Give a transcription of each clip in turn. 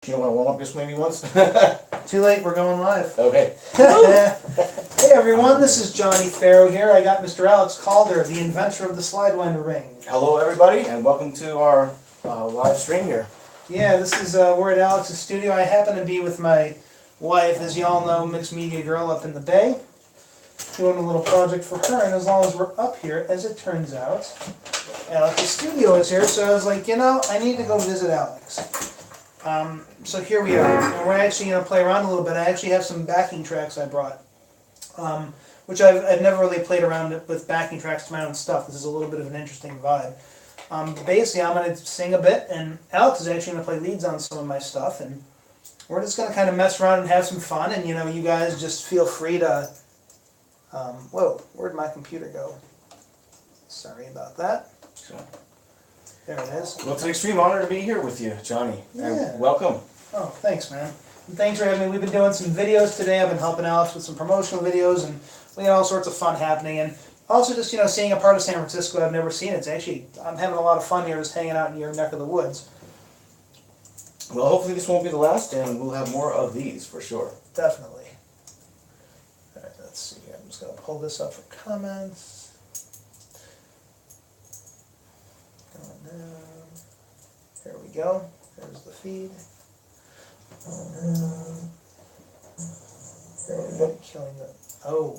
You don't want to warm up just maybe once? Too late, we're going live. Okay. Hey everyone, this is Johnnie Ferro here. I got Mr. Alex Calder, the inventor of the Slidewinder ring. Hello everybody, and welcome to our live stream here. Yeah, this is, we're at Alex's studio. I happen to be with my wife, as you all know, mixed media girl up in the Bay, doing a little project for her, and as long as we're up here, as it turns out, Alex's studio is here, so I was like, you know, I need to go visit Alex. So here we are, and we're actually going to play around a little bit. I actually have some backing tracks I brought, which I've never really played around with backing tracks to my own stuff. This is a little bit of an interesting vibe. Basically, I'm going to sing a bit, and Alex is actually going to play leads on some of my stuff, and we're just going to kind of mess around and have some fun, and you know, you guys just feel free to, whoa, where'd my computer go? Sorry about that. So, there it is. well, it's an extreme honor to be here with you, Johnny. Yeah. And welcome. Oh, thanks, man. And thanks for having me. We've been doing some videos today. I've been helping Alex with some promotional videos, and we had all sorts of fun happening. And also just, you know, seeing a part of San Francisco I've never seen. It's actually, I'm having a lot of fun here just hanging out in your neck of the woods. Well, hopefully this won't be the last, and we'll have more of these for sure. Definitely. All right, let's see here. I'm just going to pull this up for comments. Going down. There we go. There's the feed. Killing the. Oh,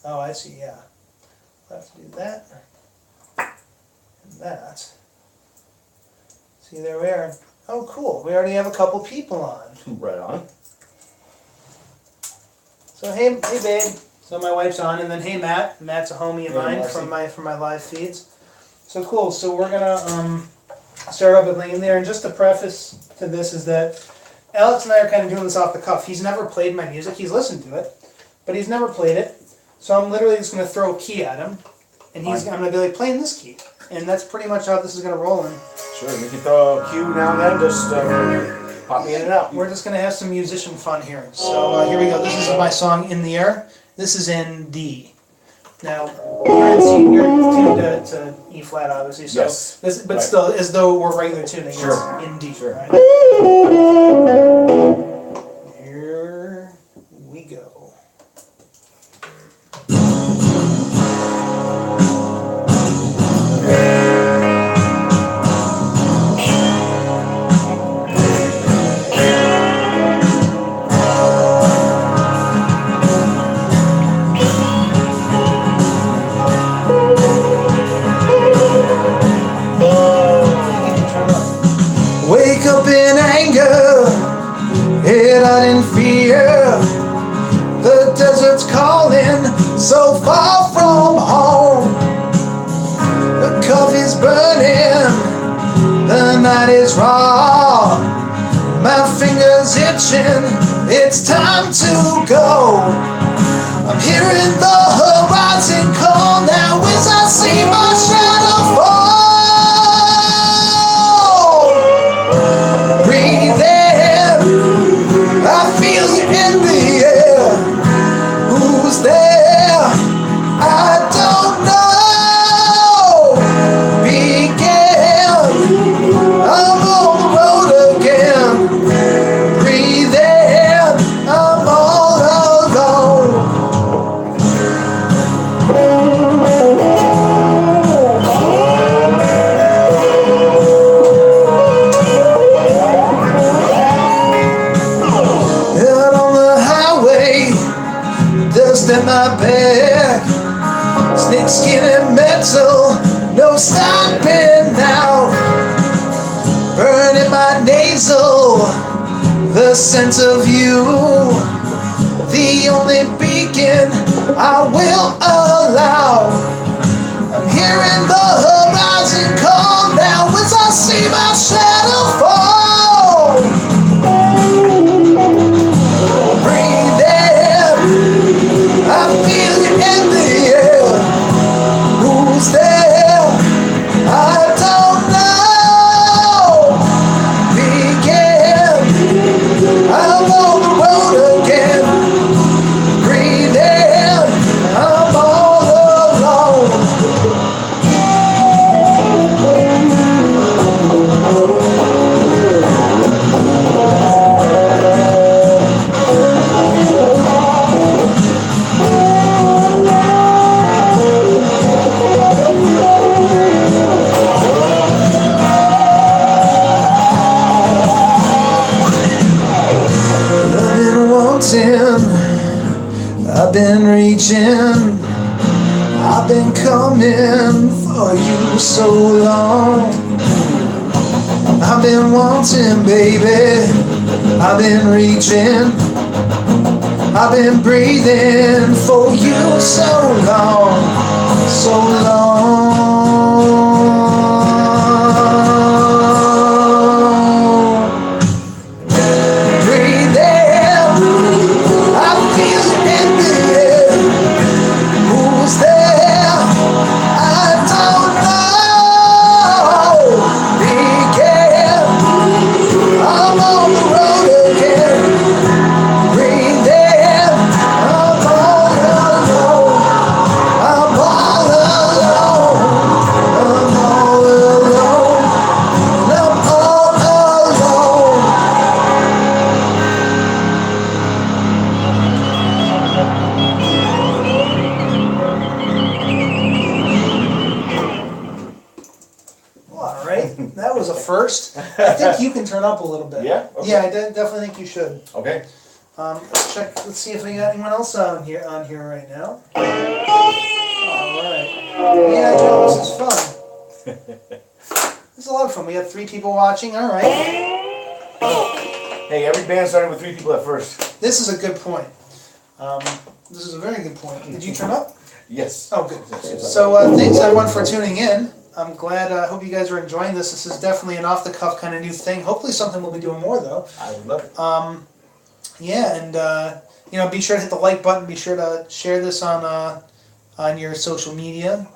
I see. Yeah, we'll have to do that and that. See, there we are. Oh, cool. We already have a couple people on. Right on. So hey, babe. So my wife's on, and then hey, Matt. Matt's a homie of mine Marcy. from my live feeds. So cool. So we're gonna start off with laying there, and just the preface to this is that Alex and I are kind of doing this off the cuff. He's never played my music. He's listened to it, but he's never played it. So I'm literally just going to throw a key at him, and I'm going to be like, playing this key. And that's pretty much how this is going to roll in. Sure, we can throw a cue now and then, just pop me in and out. We're just going to have some musician fun here. So here we go. This is my song, In the Air. This is in D. Now, you're in C, you're tuned to E flat, obviously. So Yes. This, but Right. still, as though we're regular tuning, Sure. it's in D. Sure. Right? Here we go. Wake up in anger, head out in fear. The desert's calling, so far from home. The coffee's burning, the night is raw. My fingers itching, it's time to go. I'm hearing the horizon call now as I see my shadow fall. Breathe in, I feel you in the air. Who's there? I don't know. Begin, I'm on the road again. Breathe in, I'm all alone. Out on the highway, dust in my back, snakeskin and metal, no stopping now. Burning my nasal, the sense of you, the only beacon I will allow. I'm hearing the horizon call now as I see my shadow fall. Breathe in, I feel you in the air. Who's there? I don't know. Begin, I'm on the road again. Breathe in, I'm all alone. reaching, I've been coming for you so long. I've been wanting, baby, I've been reaching, I've been breathing for you so long, so long. That was a first. I think you can turn up a little bit. Yeah? Okay. Yeah, I definitely think you should. Okay. Let's check. Let's see if we got anyone else on here right now. All right. Yeah, Joe, this is fun. This is a lot of fun. We have 3 people watching. All right. Hey, every band started with 3 people at first. This is a good point. This is a very good point. Did you turn up? Yes. Oh, good. So thanks everyone for tuning in. I'm glad. I hope you guys are enjoying this. This is definitely an off-the-cuff kind of new thing. Hopefully something we'll be doing more, though. I would love it. Yeah, and be sure to hit the like button. Be sure to share this on your social media.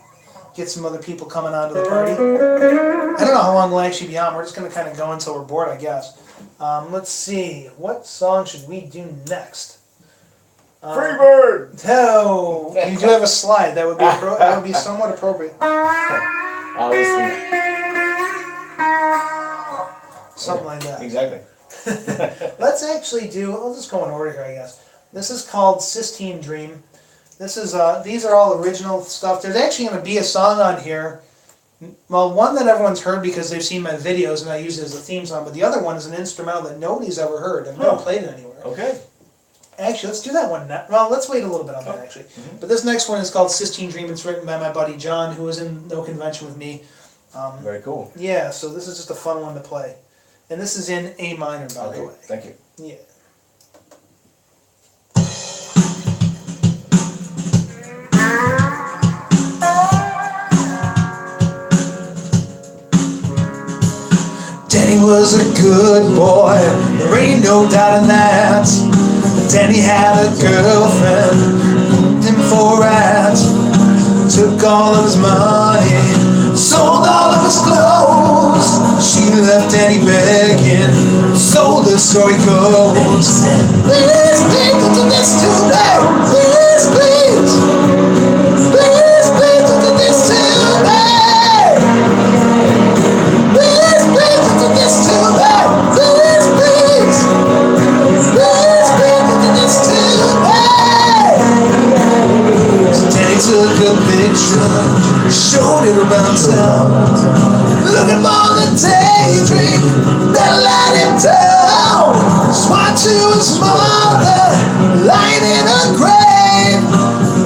Get some other people coming onto the party. I don't know how long we'll actually be on. We're just going to kind of go until we're bored, I guess. Let's see. What song should we do next? Freebird! Oh, you do have a slide. That would be that would be somewhat appropriate. Something like that. Exactly. Let's actually do. I'll just go in order here, I guess. This is called Sistine Dream. This is these are all original stuff. There's actually going to be a song on here. Well, one that everyone's heard because they've seen my videos and I use it as a theme song. But the other one is an instrumental that nobody's ever heard. I've never played it anywhere. Okay. Actually, let's do that one now. Well, let's wait a little bit on that, actually. But this next one is called Sistine Dream. It's written by my buddy John, who was in No Convention with me. Very cool. Yeah, so this is just a fun one to play. And this is in A minor, by the way. Thank you. Yeah. Danny was a good boy, there ain't no doubt in that. Danny had a girlfriend, him for rats. Took all of his money, sold all of his clothes. She left Danny begging, so the story goes. Please, please, don't do this to me. Please, please. Please, please, don't do this to me. Please, please, don't do this to me. Please, please. Please, please, don't do this to me. So Danny took a picture, showed it around town, looking for the daydream that let him down. Swat to his mother, lying in a grave.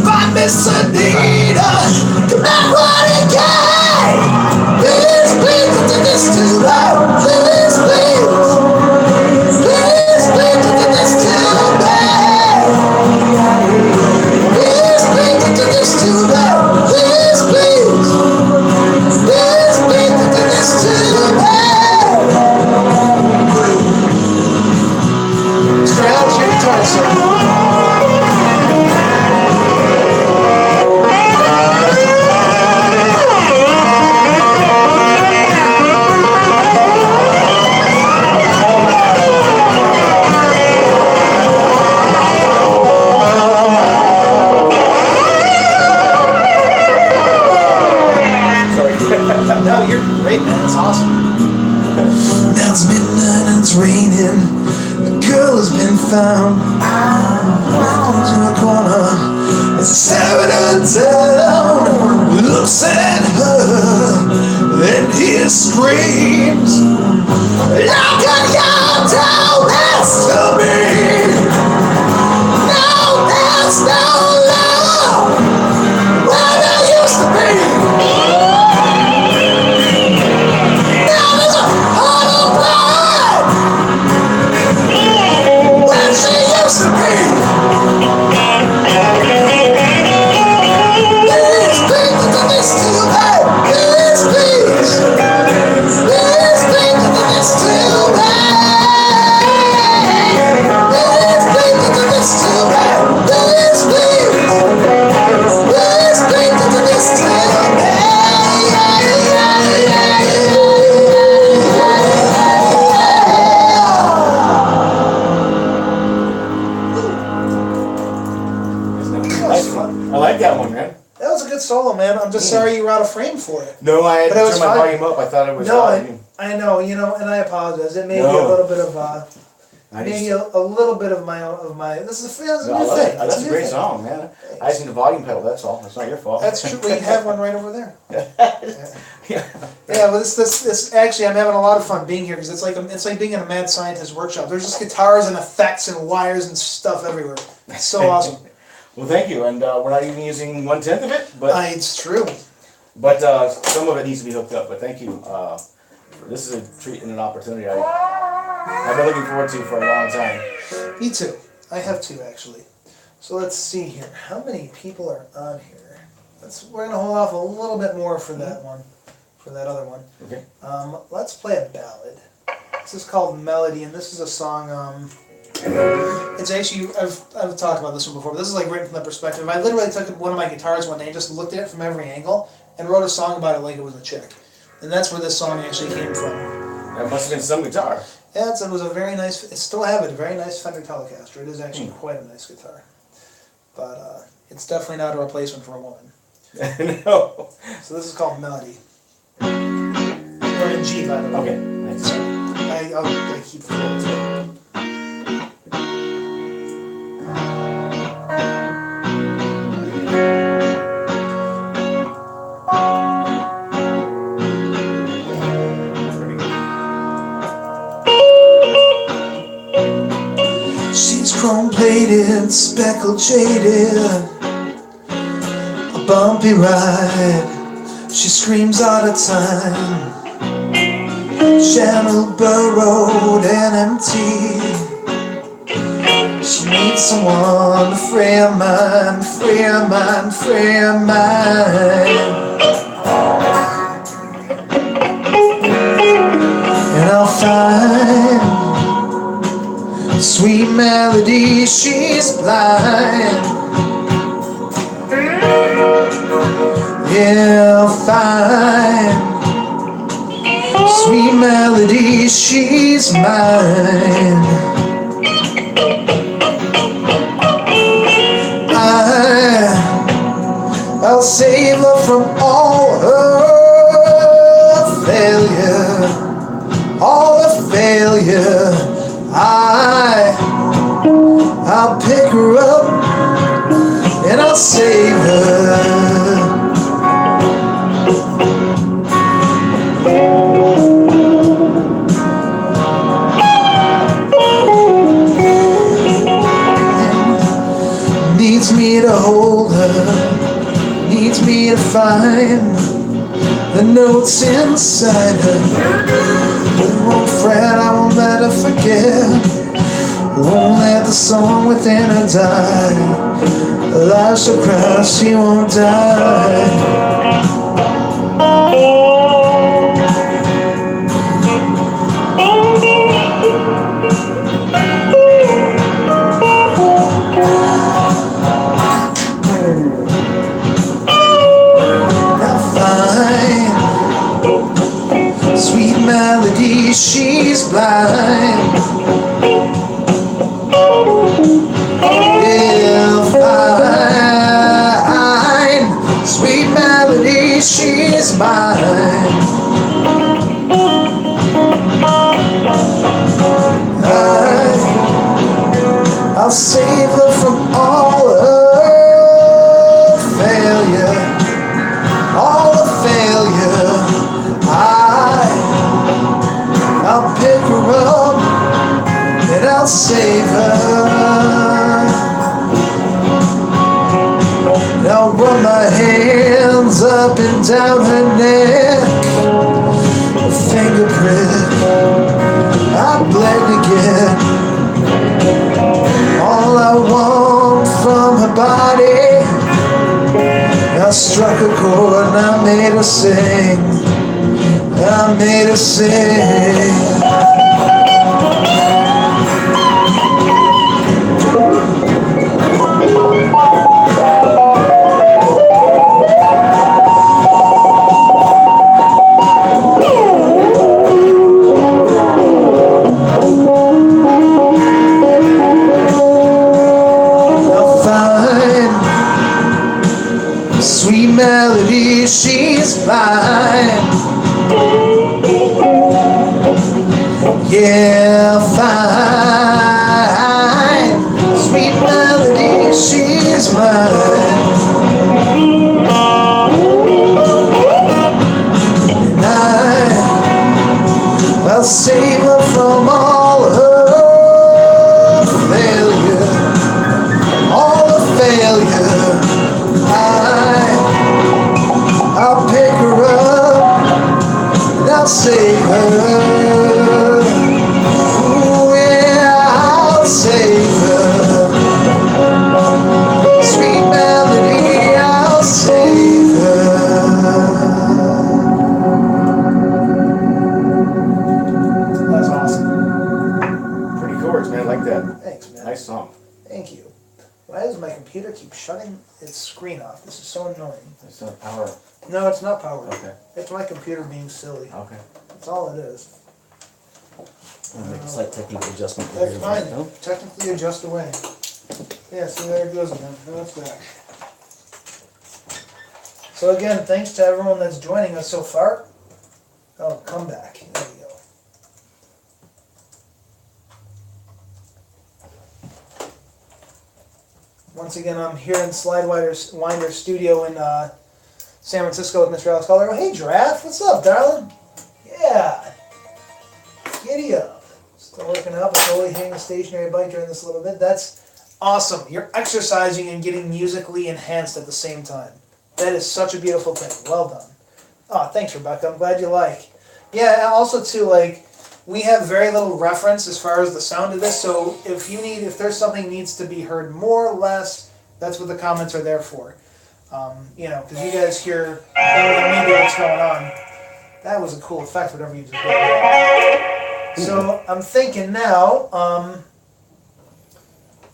By Miss Anita, come back what he gave. Please, please, don't do this to me. Please, please. Please, please, don't do this to me. Please, please, don't do this to me. Please, please. Please, please, don't do this to me. Scratch your guitar solo. No, you're great, man. It's awesome. Now it's midnight and it's raining. The girl has been found. Comes in a corner. It's a staring down. Looks at her. Then he screams. Look at your down, that's to me. No, there's no love. solo, man. I'm just sorry you were out of frame for it. No, I had But to it was turn my fine. volume up. I thought it was No, loud. I know, you know, and I apologize. It may be No. a little bit of I maybe just, a little bit of my This is a no, I new love thing. it. That's It's a new great thing. song, man. I just need a volume pedal, that's all. It's not your fault. That's true. We have one right over there. Yeah. Yeah, well, this actually, I'm having a lot of fun being here because it's like being in a mad scientist workshop. There's just guitars and effects and wires and stuff everywhere. It's so awesome. Well, thank you. And we're not even using 1/10 of it, but It's true. some of it needs to be hooked up. But thank you. This is a treat and an opportunity I've been looking forward to for a long time. Me too. I have two actually. So let's see here. How many people are on here? We're gonna hold off a little bit more for that one, for that other one. Okay. Let's play a ballad. This is called Melody, and this is a song. It's actually I've talked about this one before, but this is like written from the perspective. I literally took one of my guitars one day and just looked at it from every angle and wrote a song about it like it was a chick, and that's where this song actually came from. That must have been some guitar. Yeah, it was a very nice. It still have it. A very nice Fender Telecaster. It is actually quite a nice guitar, but it's definitely not a replacement for a woman. No. So this is called Melody. Or in G, by the way. Okay. Thanks. I keep forgetting to. She's chrome-plated, speckled, jaded, a bumpy ride. She screams all the time, channel burrowed and empty. She needs someone to free her mind, free her mind, free her mind. And I'll find sweet melody, she's blind. Yeah, I'll find sweet melody, she's mine. I'll save her from all her failure, all her failure. I'll pick her up and I'll save her. Needs me to hold her, needs me to find the notes inside her. I won't fret, I won't let her forget, won't let the song within her die. Life so cry, she won't die. Sweet melody, she's blind. Yeah, fine. Sweet melody, she's mine. I'll save her from all her failure, all her failure. I'll pick her up and I'll save her. And I'll run my hands up and down her neck, a fingerprint I bled to get. All I want from her body, I struck a chord and I made her sing. I made her sing. I'll find sweet melody, melody, she's mine. Yeah, fine. Sweet melody, she's mine. And I'll save her from all her failure, all the failure. I'll pick her up and I'll save her. Ooh, yeah, I'll save her. Sweet melody, I'll save her. That's awesome. Pretty chords, man. I like that. Thanks, man. Nice song. Thank you. Why does my computer keep shutting its screen off? This is so annoying. It's not power. No, it's not powered. Okay. It's my computer being silly. Okay. That's all it is. Make a slight technical adjustment. That's fine. No? Technically adjust away. Yeah, see, there it goes again. That's that. So again, thanks to everyone that's joining us so far. Oh, come back. There you go. Once again, I'm here in Slidewinder studio in San Francisco with Mr. Alex Calder. Hey, Giraffe, what's up, darling? Yeah. Giddy up. Still working out, but slowly hitting the stationary bike during this little bit. That's awesome. You're exercising and getting musically enhanced at the same time. That is such a beautiful thing. Well done. Oh, thanks, Rebecca. I'm glad you like. Yeah, and also too, like, we have very little reference as far as the sound of this, so if there's something needs to be heard more or less, that's what the comments are there for. You know, because you guys hear better than me what's going on. That was a cool effect, whatever you just did. So I'm thinking now,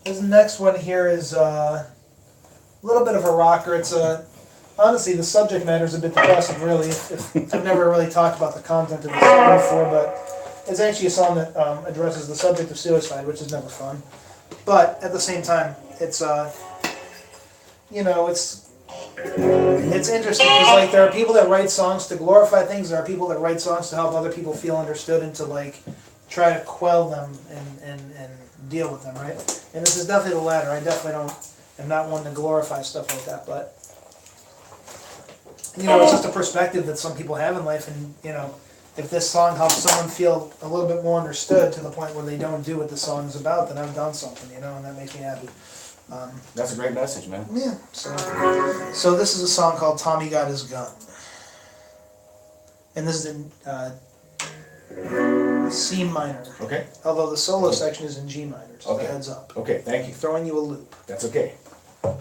this next one here is a little bit of a rocker. It's honestly, the subject matter is a bit depressing, really. I've never really talked about the content of this song before, but it's actually a song that addresses the subject of suicide, which is never fun. But at the same time, it's you know, it's interesting because like there are people that write songs to glorify things. There are people that write songs to help other people feel understood and to like try to quell them and deal with them, right? And this is definitely the latter. I definitely am not one to glorify stuff like that, but you know, it's just a perspective that some people have in life, and you know, if this song helps someone feel a little bit more understood to the point where they don't do what the song is about, then I've done something, you know, and that makes me happy. That's a great message, man. Yeah. So this is a song called "Tommy Got His Gun," and this is in C minor. Okay. Although the solo section is in G minor, so Okay. heads up. Okay, thank you. Throwing you a loop. That's okay. Here we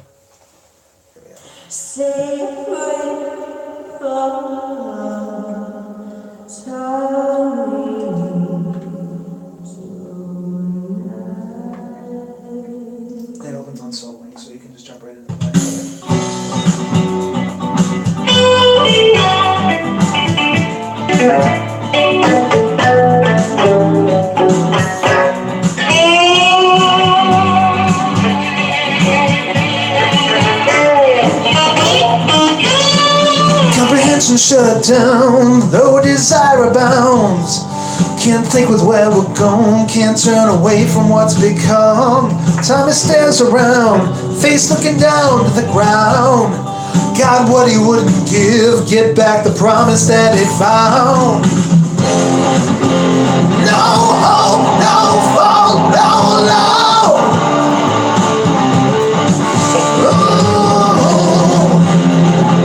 go. It opens on soloing, so you can just jump right into the Comprehension shut down, no desire abounds. Can't think with where we're going, can't turn away from what's become. Tommy stares around, face looking down to the ground. Got what he wouldn't give, get back the promise that he found. No hope, no fault, no love.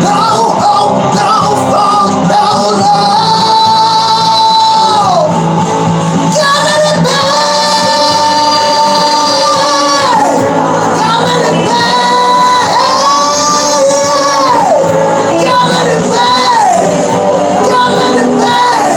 No hope, no fault, no love. Coming it back, coming it back, coming it back, coming it back.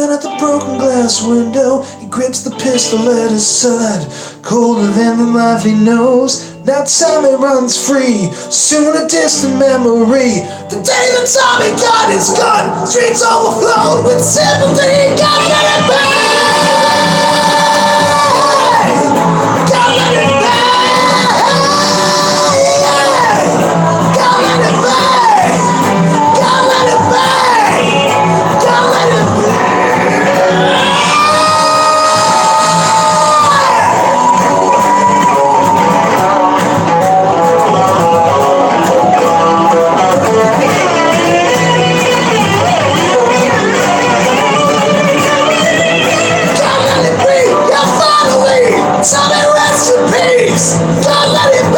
Looking at the broken glass window, he grips the pistol at his side. Colder than the life he knows. Now time he runs free. Soon a distant memory. The day that Tommy got his gun. Streets overflowed with sympathy. Gotta let it burn. Gotta let it burn. Yeah. Gotta let it burn. Gotta let it burn. Gotta let it burn. Tell me rest in peace. God let it be.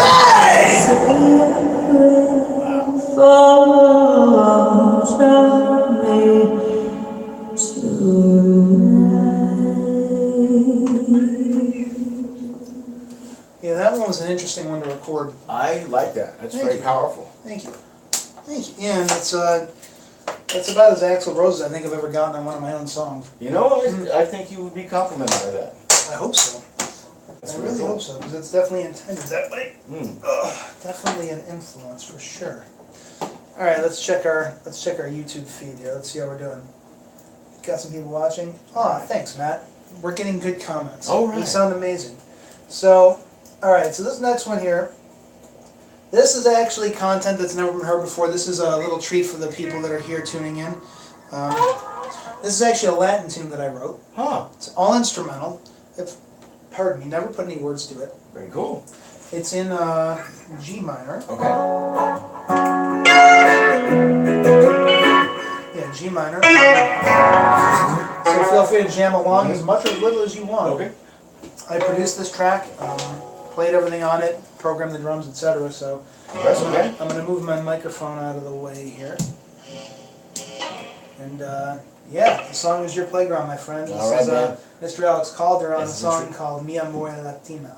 Yeah, that one was an interesting one to record. I like that. That's Thank very you. powerful. Thank you. Thank you. Yeah, and that's about as Axl Rose as I think I've ever gotten on one of my own songs. You know, I think you would be complimented by that. I hope so. That's I really really cool. hope so, because it's definitely intended that way. Mm. Definitely an influence for sure. All right, let's check our YouTube feed here. Let's see how we're doing. Got some people watching. Oh, thanks, Matt. We're getting good comments. All right. You sound amazing. So, all right. So this next one here. This is actually content that's never been heard before. This is a little treat for the people that are here tuning in. This is actually a Latin tune that I wrote. Huh. It's all instrumental. Pardon me, never put any words to it. Very cool. It's in G minor. Okay. Yeah, G minor. So feel free to jam along as much or as little as you want. Okay. I produced this track, played everything on it, programmed the drums, etc. So That's okay. I'm going to move my microphone out of the way here. And yeah, the song is Your Playground, my friend. This All right, is man. Mr. Alex Calder on a Yes, song Mr. called Mi Amor Latina.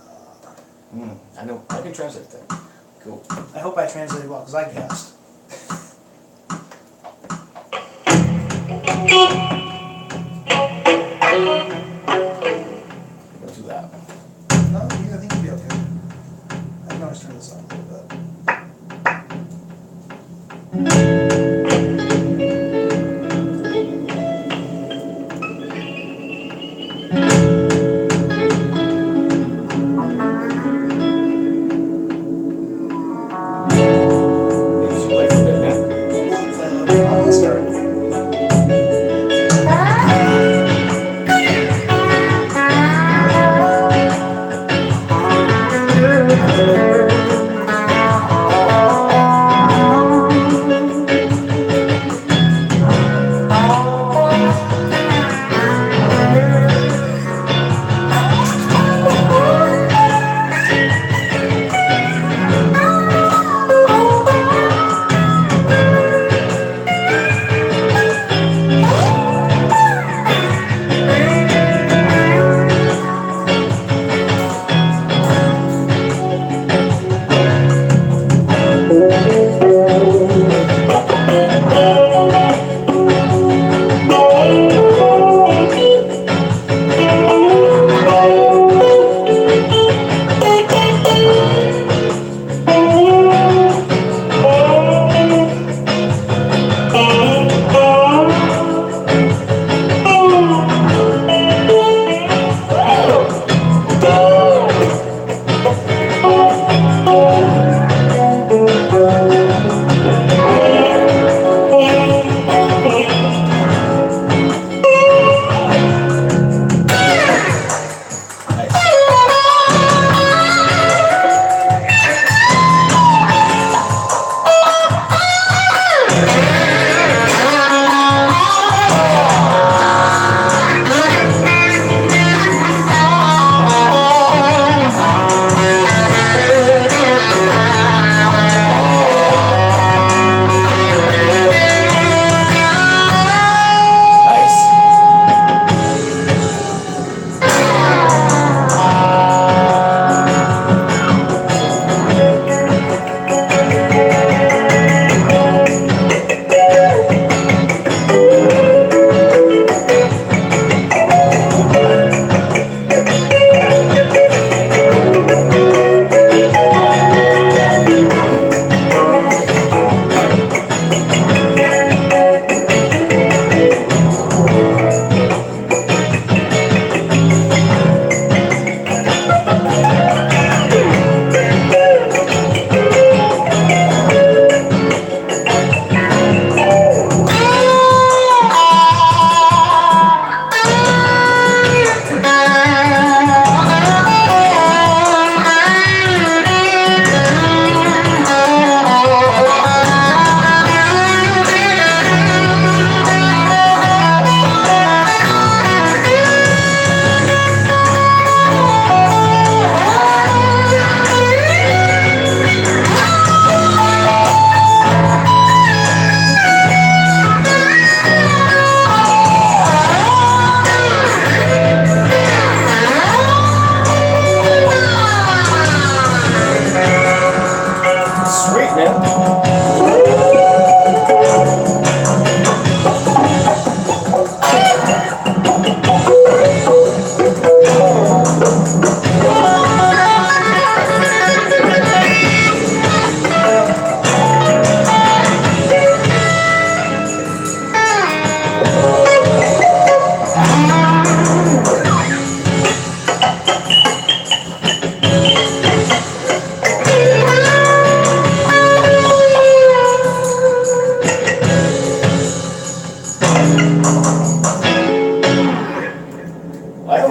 I know. I can translate that. Cool. I hope I translated well, because I guessed. Go to that one. No, I think you'll be okay. I can always turn this up a little bit. It's like a bit, man. I'll start.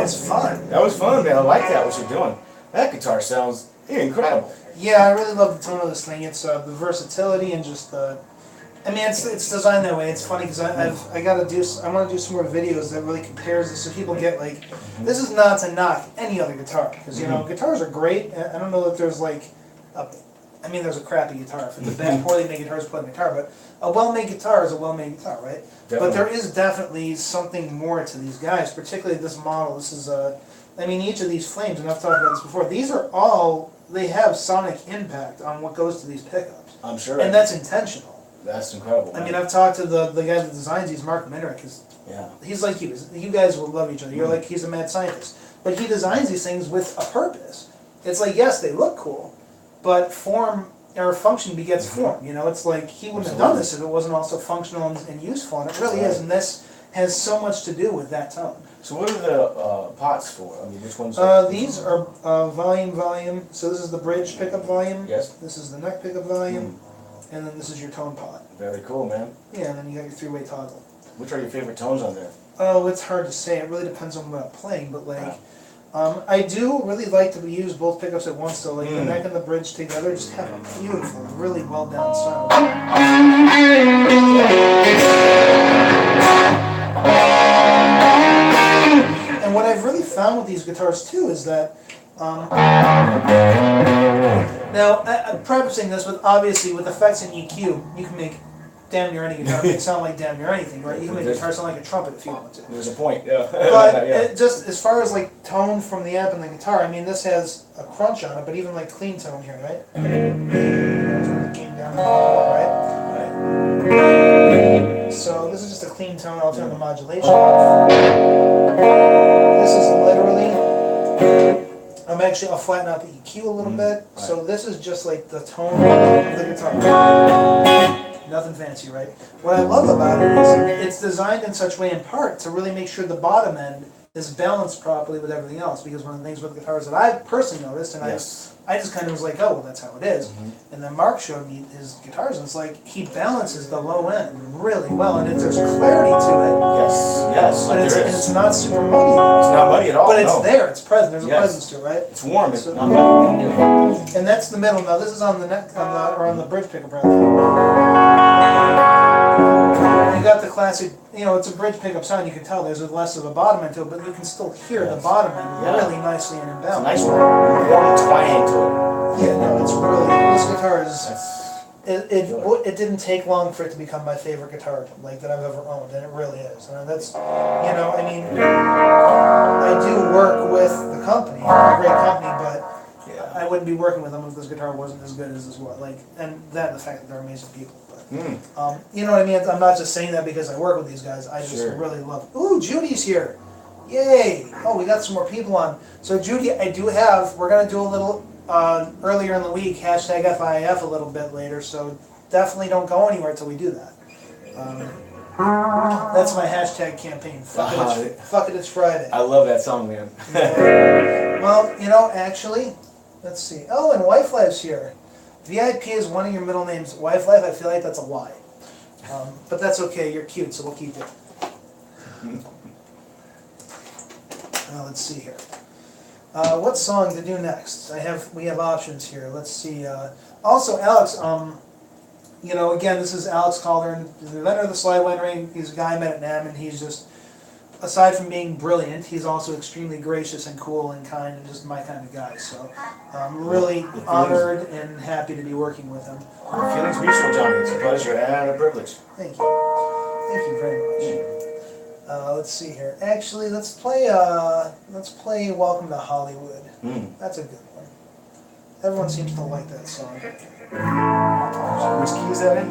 was fun. That was fun, man. I like that, what you're doing. That guitar sounds incredible. Yeah, I really love the tone of this thing. It's the versatility and just the. I mean, it's designed that way. It's funny because I want to do some more videos that really compares this so people get like, this is not to knock any other guitar because you know guitars are great. I don't know that there's like, I mean there's a crappy guitar. If it's a bad, poorly made guitar is a poorly made guitar, but a well-made guitar is a well-made guitar, right? Definitely. But there is definitely something more to these guys, particularly this model. This is I mean each of these flames, and I've talked about this before. These are all they have sonic impact on what goes to these pickups. I'm sure. And that's intentional. That's incredible. I mean, I've talked to the guy that designs these, Mark Minerick, he's like you. You guys will love each other. You're like, he's a mad scientist. But he designs these things with a purpose. It's like, yes, they look cool, but form or function begets form. You know, it's like he wouldn't have done this if it wasn't also functional and useful, and it really is. And this has so much to do with that tone. So what are the pots for? I mean, which ones? These are volume. So this is the bridge pickup volume. Yes. This is the neck pickup volume. And then this is your tone pot. Very cool, man. Yeah, and then you got your three-way toggle. Which are your favorite tones on there? Oh, it's hard to say. It really depends on what I'm playing, but like, I do really like to use both pickups at once. So like the neck and the bridge together just have a beautiful, really well done sound. And what I've really found with these guitars too is that. Now, I'm prefacing this with obviously with effects and EQ, you can make damn near any guitar make it sound like damn near anything, right? You can make a guitar sound like a trumpet if you want to. There's a point, yeah. But it just as far as like tone from the amp and the guitar, I mean this has a crunch on it, but even like clean tone here, right? Turn the gain down more, right? So this is just a clean tone. I'll turn the modulation off. This is literally. I'll flatten out the EQ a little bit. Right. So this is just like the tone of the guitar. Nothing fancy, right? What I love about it is it's designed in such a way in part to really make sure the bottom end is balanced properly with everything else. Because one of the things with guitars that I personally noticed, and I just kind of was like, oh, well, that's how it is. And then Mark showed me his guitars, and it's like he balances the low end really well, and there's clarity to it. Yes, but it's not super muddy. It's not muddy at all. But it's there. It's present. There's a presence to it, right? It's warm. It's not muddy. And that's the middle. Now this is on the neck, on the bridge pickup. You got the classic. You know, it's a bridge pickup sound. You can tell there's less of a bottom end to it, but you can still hear the bottom end really nicely and in balance. It's a nice warm twang to it. Yeah, no, it's really. This guitar is. It didn't take long for it to become my favorite guitar like that I've ever owned, and it really is. And that's, you know, I mean, I do work with the company, a great company, but I wouldn't be working with them if this guitar wasn't as good as this one. Like, and that and the fact that they're amazing people. But you know what I mean? I'm not just saying that because I work with these guys. I just really love. Ooh, Judy's here! Yay! Oh, we got some more people on. So Judy, we're gonna do a little. Earlier in the week, hashtag FIF a little bit later, so definitely don't go anywhere until we do that. That's my hashtag campaign. Fuck it, it's Friday. I love that song, man. Well, you know, actually, let's see. Oh, and Wife Life's here. VIP is one of your middle names. Wife Life, I feel like that's a lie. But that's okay, you're cute, so we'll keep it. Let's see here. What song to do next? We have options here. Let's see. Also, Alex. You know, again, this is Alex Calder, the inventor of the Slidewinder. He's a guy I met at NAMM, and he's just, aside from being brilliant, he's also extremely gracious and cool and kind, and just my kind of guy. So I'm really honored and happy to be working with him. Feelings mutual, Johnnie. It's a pleasure and a privilege. Thank you. Thank you very much. Let's see here. Actually, let's play Welcome to Hollywood. That's a good one. Everyone seems to like that song. Which key is that in?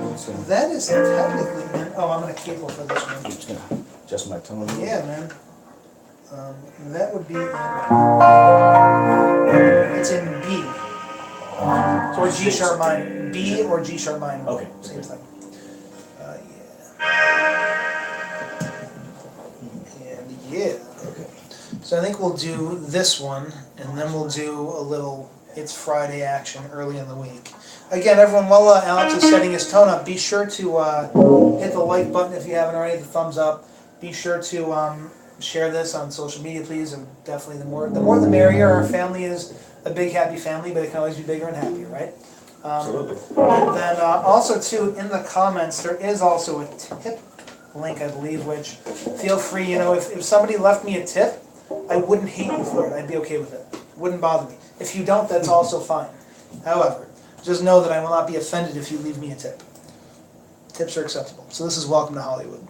That is technically in... Oh, I'm going to capo for this one. I'm just going to adjust my tone. Yeah, man. That would be in... It's in B. Or G sharp minor. B or G sharp minor. Okay. Same thing. Yeah. Okay. So I think we'll do this one, and then we'll do a little It's Friday action early in the week. Again, everyone, while Alex is setting his tone up, be sure to hit the like button if you haven't already, the thumbs up. Be sure to share this on social media, please. And definitely, the more the merrier. Our family is a big, happy family, but it can always be bigger and happier, right? Absolutely. And then also too, in the comments, there is also a tip link, I believe, which feel free, if somebody left me a tip, I wouldn't hate you for it. I'd be okay with it. Wouldn't bother me. If you don't, that's also fine. However, just know that I will not be offended if you leave me a tip. Tips are acceptable. So this is Welcome to Hollywood.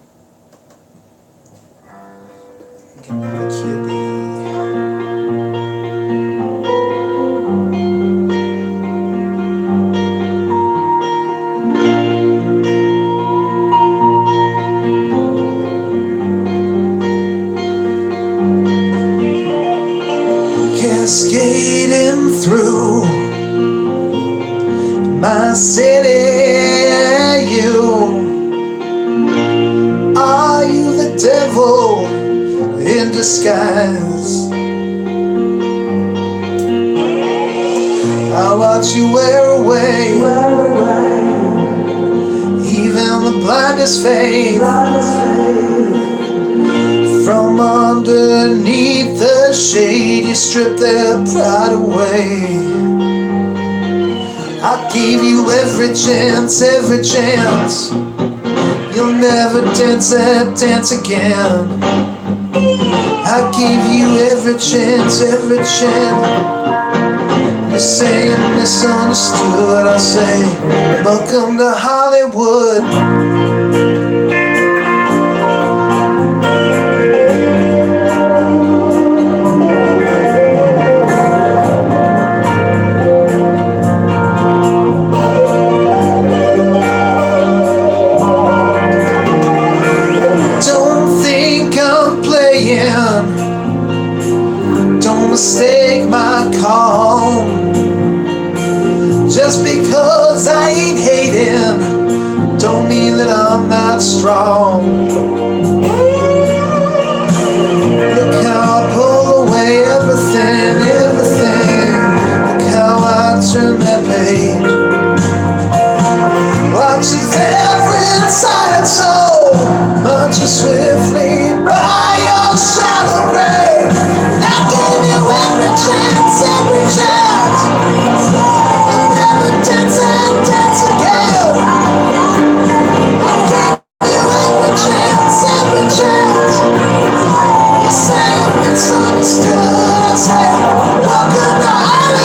Give me the QB. Cascading through my city, are you the devil in disguise? I watch you wear away even the blindest fade. From underneath the shade, you strip their pride away. I gave you every chance, you'll never dance that dance again. I gave you every chance, you say you misunderstood. I say, welcome to Hollywood. Don't mistake my calm. Just because I ain't hating don't mean that I'm not strong. Look how I pull away everything. Look how I turn that page. Watching every inside and soul marching swiftly by your shallow ray. I gave you every chance, never dance again. I gave you every chance, you say I'm misunderstood. I say, welcome to Hollywood.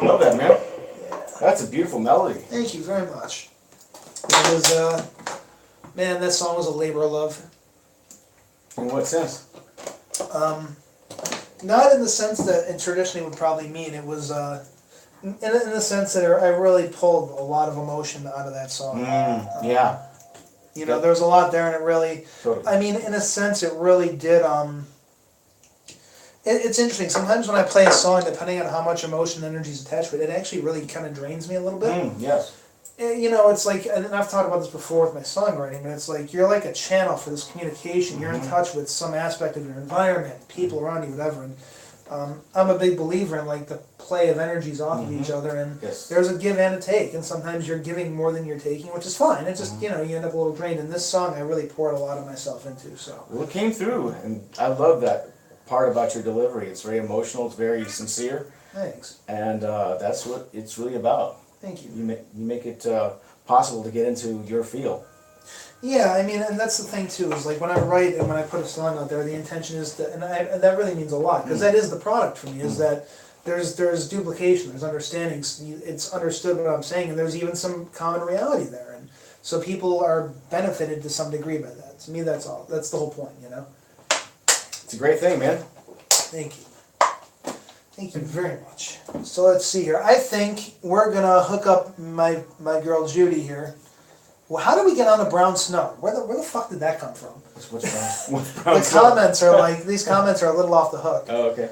Love that, man. That's a beautiful melody. Thank you very much. It was, man, that song was a labor of love. In what sense? Not in the sense that it traditionally would probably mean. It was in the sense that I really pulled a lot of emotion out of that song. Yeah. There was a lot there, and it really, Totally. I mean, in a sense, it really did, it's interesting. Sometimes when I play a song, depending on how much emotion and energy is attached to it, it actually really kind of drains me a little bit. Yes. It's like, and I've talked about this before with my songwriting, but it's like you're like a channel for this communication. You're in touch with some aspect of your environment, people around you, whatever. And I'm a big believer in like the play of energies off of each other, and Yes. there's a give and a take, and sometimes you're giving more than you're taking, which is fine. It's just you end up a little drained. And this song, I really poured a lot of myself into. So Well, it came through, and I love that part about your delivery. It's very emotional. It's very sincere, thanks, and that's what it's really about. thank you. You make it possible to get into your feel. Yeah, I mean, and that's the thing too, is like when I write and when I put a song out there, the intention is to, and that really means a lot, because that is the product for me, is that there's duplication, there's understandings, it's understood what I'm saying, and there's even some common reality there, and so people are benefited to some degree by that. To me, that's all. That's the whole point, It's a great thing, man. Thank you. Thank you very much. So let's see here. I think we're gonna hook up my girl Judy here. Well, how did we get on the brown snow? Where the fuck did that come from? The comments are like, these comments are a little off the hook. Oh, okay.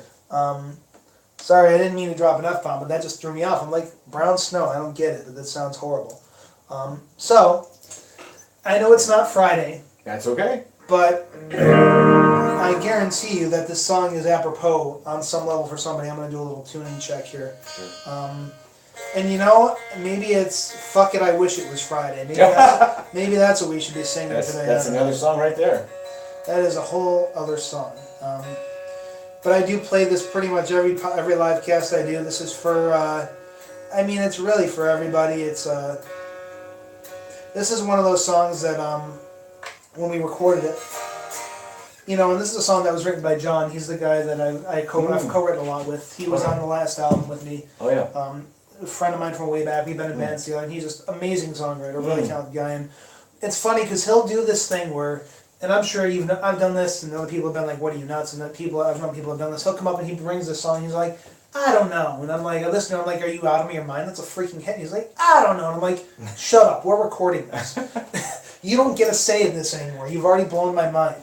Sorry, I didn't mean to drop an F-bomb, but that just threw me off. I'm like, brown snow, I don't get it, but that sounds horrible. So, I know it's not Friday, That's okay. but I guarantee you that this song is apropos on some level for somebody. I'm going to do a little tuning check here. And maybe it's fuck it, I wish it was Friday. Maybe that's what we should be singing today. That's another song right there. That is a whole other song. But I do play this pretty much every live cast I do. This is for, it's really for everybody. This is one of those songs that when we recorded it, and this is a song that was written by John. He's the guy that I've co-written a lot with. He was on the last album with me. Oh yeah. A friend of mine from way back. We've been in bands together, and he's just amazing songwriter, really talented guy. And it's funny because he'll do this thing where, and I'm sure I've done this, and other people have been like, "What are you nuts?" And I've known people have done this. He'll come up and he brings this song. And he's like, "I don't know," and I'm like, I listen. I'm like, "Are you out of your mind? That's a freaking hit." And he's like, "I don't know." And I'm like, "Shut up. We're recording this. You don't get a say in this anymore. You've already blown my mind."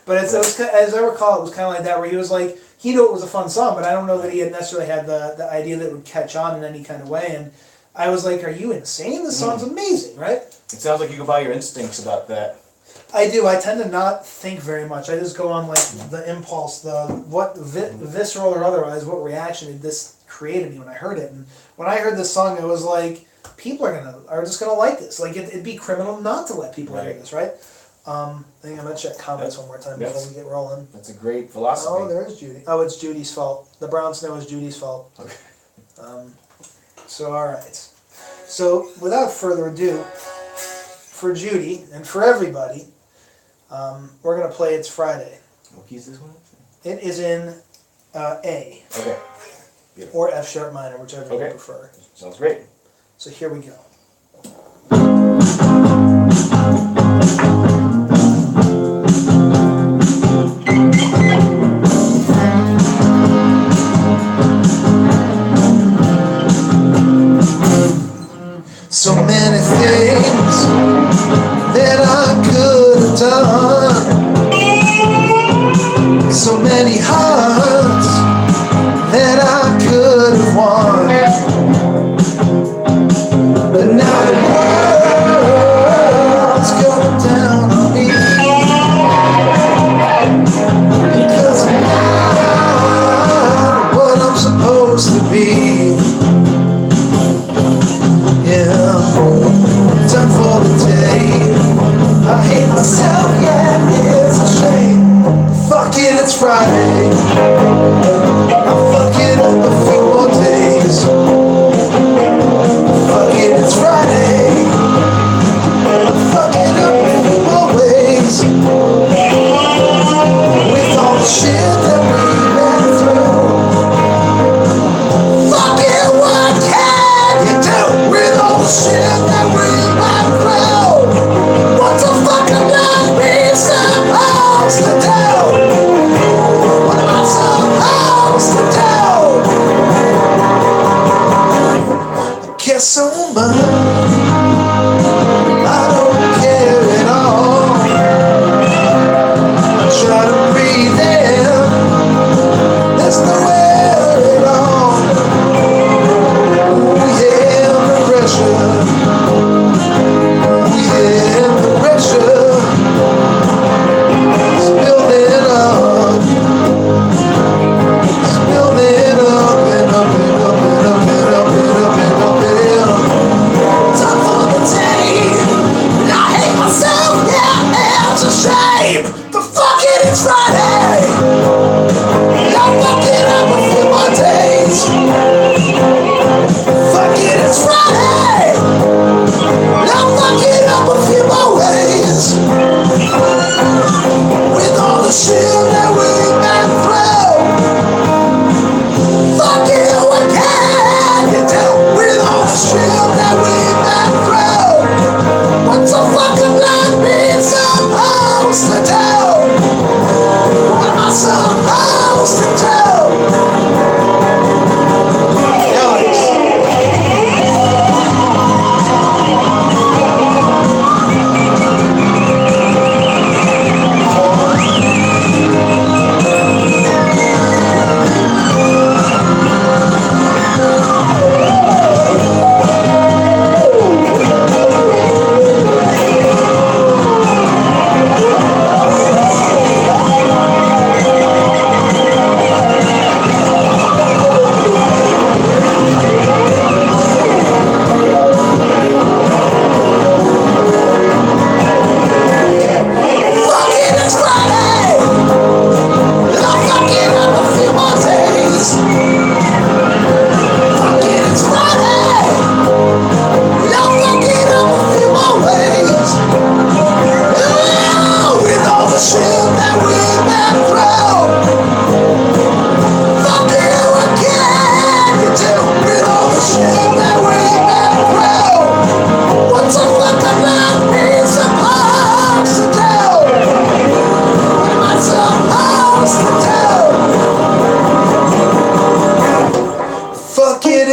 But it was, as I recall, it was kind of like that, where he was like, he knew it was a fun song, but I don't know that he had necessarily had the idea that it would catch on in any kind of way. And I was like, "Are you insane? This song's amazing, right?" It sounds like you go by your instincts about that. I do. I tend to not think very much. I just go on like the impulse, visceral or otherwise, what reaction this created me when I heard it. And when I heard this song, I was like, people are just gonna like this. Like it'd be criminal not to let people hear this, right? I think I'm gonna check comments one more time before we get rolling. That's a great philosophy. Oh, there's Judy. Oh, it's Judy's fault. The brown snow is Judy's fault. Okay. So all right. So without further ado, for Judy and for everybody, we're gonna play "It's Friday." What key is this one? It is in A. Okay. Or F sharp minor, whichever you prefer. Sounds great. So here we go. So many things that I could have done, so many hearts that I could have won, but now the world's going down on me, because I'm not what I'm supposed to be. Time for the day. I hate myself, yeah, it's a shame. Fuck it, it's Friday. sleep, but fuck it, it's Friday. I'm fucking up a few more days. Fuck it, it's Friday. I'm fucking up a few more ways. With all the shit that we've been through. Fuck you, what can you do? With all the shit that we've been through. What's a fucking blind being supposed to do? What am I supposed to do?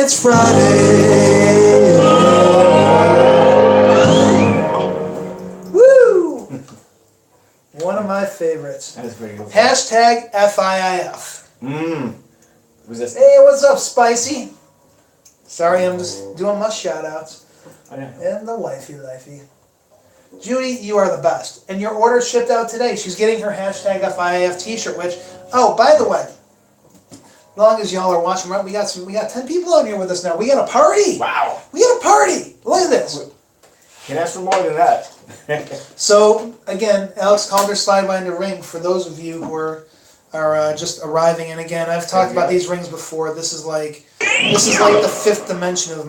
It's Friday. Woo! One of my favorites. That is pretty good. Hashtag FIIF. Was this? Hey, what's up, Spicy? Sorry, I'm just doing my shout outs. Oh, yeah. And the wifey lifey. Judy, you are the best. And your order shipped out today. She's getting her hashtag FIIF t-shirt, which, oh, by the way, as long as y'all are watching, right, we got 10 people on here with us now. We got a party. Wow. We got a party. Look at this. Can't ask for more than that. So, again, Alex called her Slidewinder ring for those of you who are just arriving. And again, I've talked about these rings before. This is like the fifth dimension of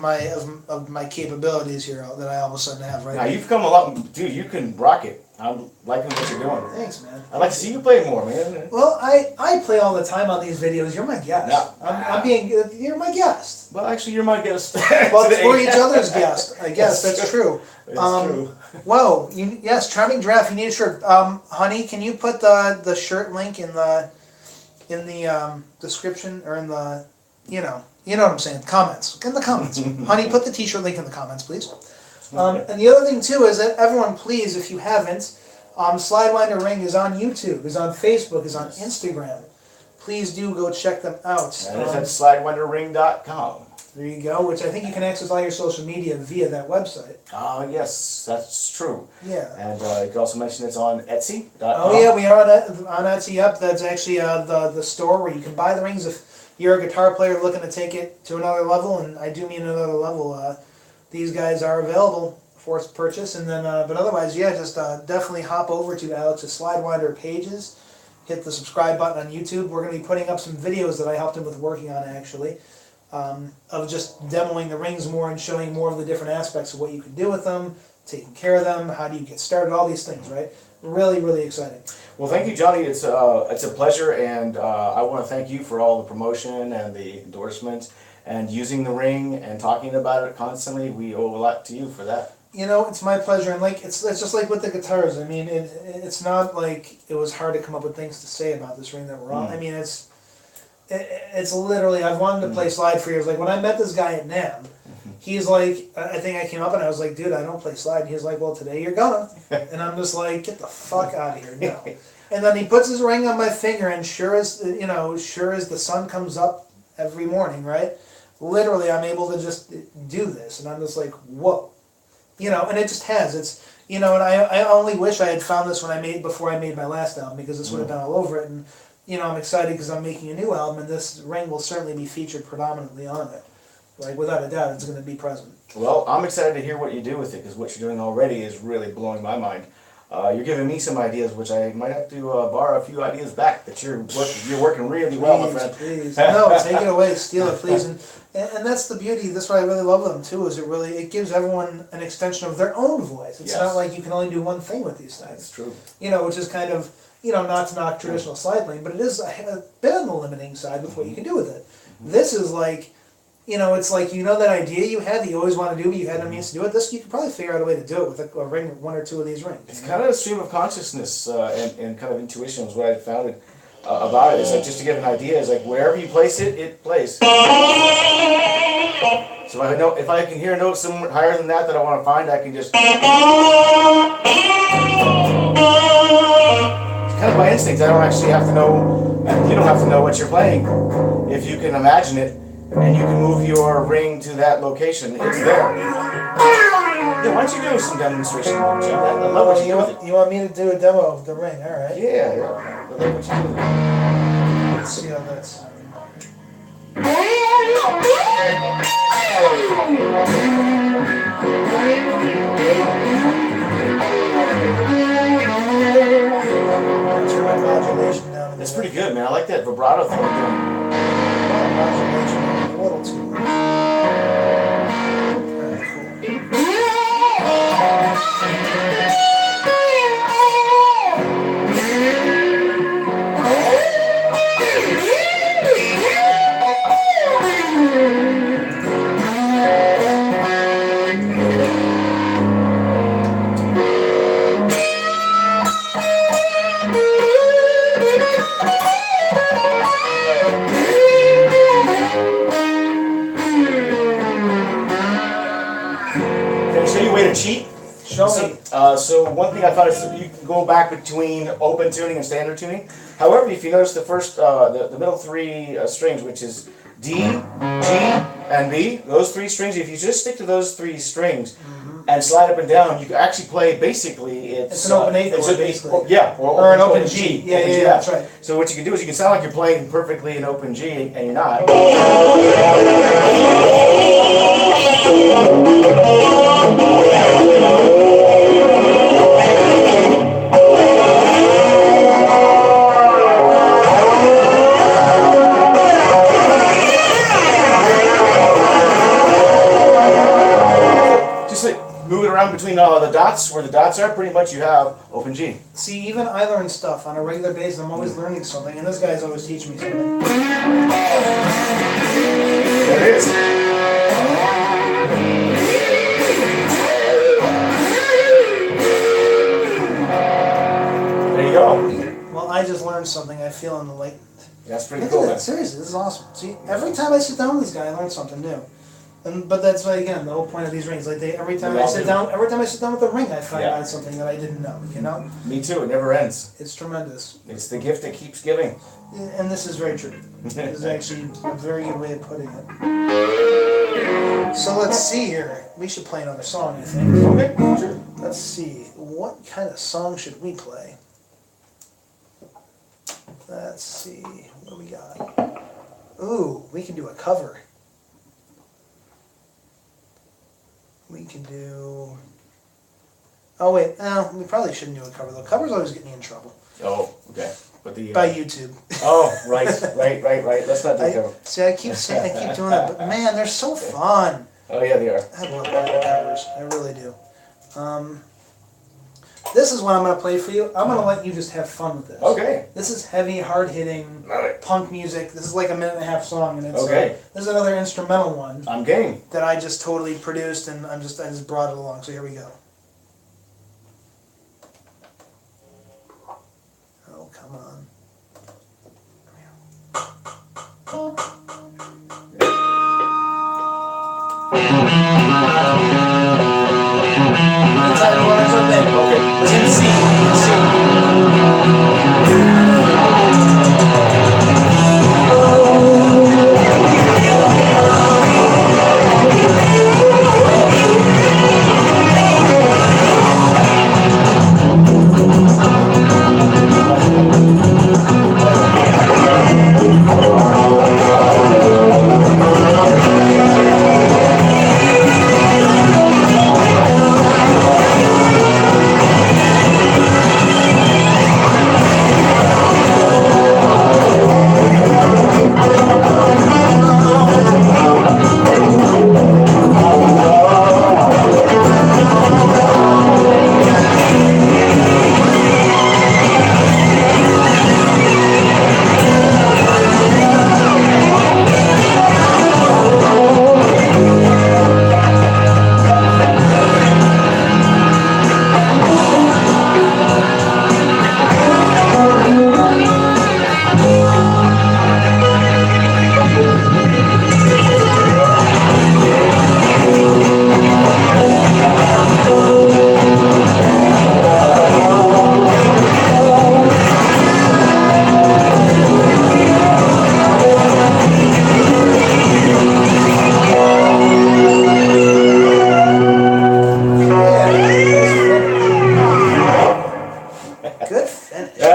my capabilities here that I all of a sudden have right Now, now. you've come a lot. Dude, you can rock it. I'm liking what you're doing. Thanks, man. I'd like to see you play more, man. Well, I play all the time on these videos. You're my guest. No. You're my guest. Well, actually, you're my guest. Well, today. we're each other's guest. I guess that's true. It's true. Whoa, yes, charming giraffe. You need a shirt. Honey, can you put the shirt link in the description or in the you know what I'm saying? Comments. In the comments. Honey, put the t-shirt link in the comments, please. And the other thing too is that everyone, please, if you haven't, Slidewinder Ring is on YouTube, is on Facebook, is on Instagram. Please do go check them out. And it's at slidewinderring.com. There you go, which I think you can access all your social media via that website. Yes, that's true. Yeah. And you can also mention it's on Etsy.com. Oh yeah, we are on Etsy. Yep, that's actually the store where you can buy the rings if you're a guitar player looking to take it to another level, and I do mean another level. These guys are available for purchase, and then but otherwise, yeah, just definitely hop over to Alex's Slidewinder pages, hit the subscribe button on YouTube. We're going to be putting up some videos that I helped him with working on actually, of just demoing the rings more and showing more of the different aspects of what you can do with them, taking care of them, how do you get started, all these things, right? Really, really exciting. Well, thank you, Johnny. It's a pleasure, and I want to thank you for all the promotion and the endorsements and using the ring and talking about it constantly. We owe a lot to you for that. You know, it's my pleasure, and like it's just like with the guitars. I mean, it's not like it was hard to come up with things to say about this ring that we're on. I mean, it's literally, I've wanted to play slide for years. Like when I met this guy at NAMM, he's like, I think I came up and I was like, dude, I don't play slide. And he's like, well, today you're gonna. And I'm just like, get the fuck out of here, no. And then he puts his ring on my finger, and sure as the sun comes up every morning, right? Literally, I'm able to just do this, and I'm just like, whoa. And it just has. It's, and I only wish I had found this before I made my last album, because this would have been all over it. And, I'm excited because I'm making a new album, and this ring will certainly be featured predominantly on it. Like, without a doubt, it's going to be present. Well, I'm excited to hear what you do with it, because what you're doing already is really blowing my mind. you're giving me some ideas, which I might have to borrow a few ideas back. That you're working really well, my friend. Please, no, take it away, steal it, please. And that's the beauty. That's what I really love with them too. Is it gives everyone an extension of their own voice. It's not like you can only do one thing with these things. That's true. Which is kind of not to knock traditional slide playing, but it is a bit on the limiting side with what you can do with it. This is like. It's like that idea you had that you always want to do, but you had no means to do it. This you could probably figure out a way to do it with a ring, one or two of these rings. It's kind of a stream of consciousness and kind of intuition is what I found about it. It's like just to get an idea. It's like wherever you place it, it plays. So if I can hear a note somewhere higher than that I want to find, I can just. It's kind of by instinct. I don't actually have to know. You don't have to know what you're playing if you can imagine it. And you can move your ring to that location. It's there. Yeah, why don't you do some demonstration? I love what you do with it. You want me to do a demo of the ring? All right. Yeah. I love what you do with it. Let's see how that's. Turn my modulation down. That's pretty good, man. I like that vibrato thing you're doing. Modulation a little too much. Alright, cool. Cheat. Show me. So one thing I found is you can go back between open tuning and standard tuning. However, if you notice the first, the middle three strings, which is D, G, and B, those three strings, if you just stick to those three strings and slide up and down, you can actually play basically, it's an open A chord, basically. Yeah, or an open G. Yeah, that's right. So what you can do is you can sound like you're playing perfectly an open G, and you're not. Between the dots, where the dots are, pretty much you have open G. See, even I learn stuff on a regular basis. I'm always learning something, and this guy's always teaching me something. There it is. There you go. Well, I just learned something. I feel enlightened. That's pretty Look cool. at that. Seriously, this is awesome. See, every time I sit down with these guys, I learn something new. But that's why, again, the whole point of these rings. Like every time I sit down with the ring, I find out something that I didn't know. Me too. It never ends. It's tremendous. It's the gift that keeps giving. And this is very true. This is actually a very good way of putting it. So let's see here. We should play another song, I think. Okay, sure. Let's see. What kind of song should we play? Let's see. What do we got? Ooh, we can do a cover. We can do... Oh, wait. No, we probably shouldn't do a cover, though. Covers always get me in trouble. Oh, okay. But the by YouTube. Oh, right. Let's not do a cover. See, I keep doing it, but man, they're so fun. Oh, yeah, they are. I love covers. I really do. This is what I'm going to play for you. I'm going to let you just have fun with this. Okay. This is heavy, hard-hitting punk music. This is like a 1.5-minute song, and it's okay. This is another instrumental one. I'm game. That I just totally produced, and I just brought it along. So here we go. Oh, come on. It's in C.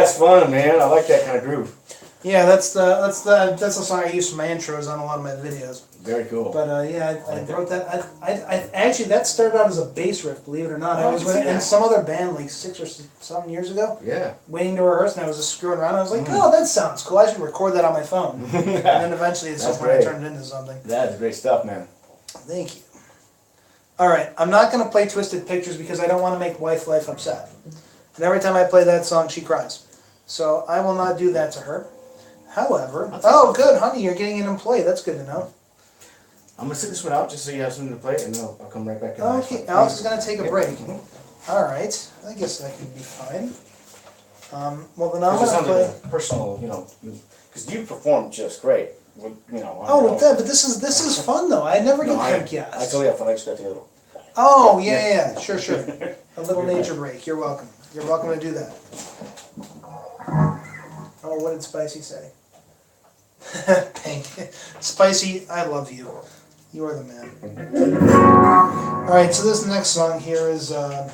That's fun, man. I like that kind of groove. Yeah, that's the song I use for my intros on a lot of my videos. Very cool. But yeah, I wrote that. I actually that started out as a bass riff, believe it or not. Oh, I was I can see in that. some other band like 6 or 7 years ago, Yeah. waiting to rehearse, and I was just screwing around. I was like, oh, that sounds cool. I should record that on my phone. And then eventually, at some That's point, I great. turned it into something. That is great stuff, man. Thank you. All right, I'm not gonna play Twisted Pictures because I don't want to make wife life upset. And every time I play that song, she cries. So I will not do that to her. However, oh, good, honey, you're getting an employee. That's good to know. I'm gonna sit this one out just so you have something to play, and then I'll come right back in. Okay, Alex is gonna take a break. All right, I guess that can be fine. Well, then I'm Just gonna under play. the personal, because you performed just great. Oh, with that, but this is fun though. I never get I picked yet. totally have fun. I just got to go. Oh yeah, sure. A little nature break. You're welcome. You're welcome to do that. Oh, what did Spicy say? Pink. Spicy, I love you. You are the man. Alright, so this next song here is sorry,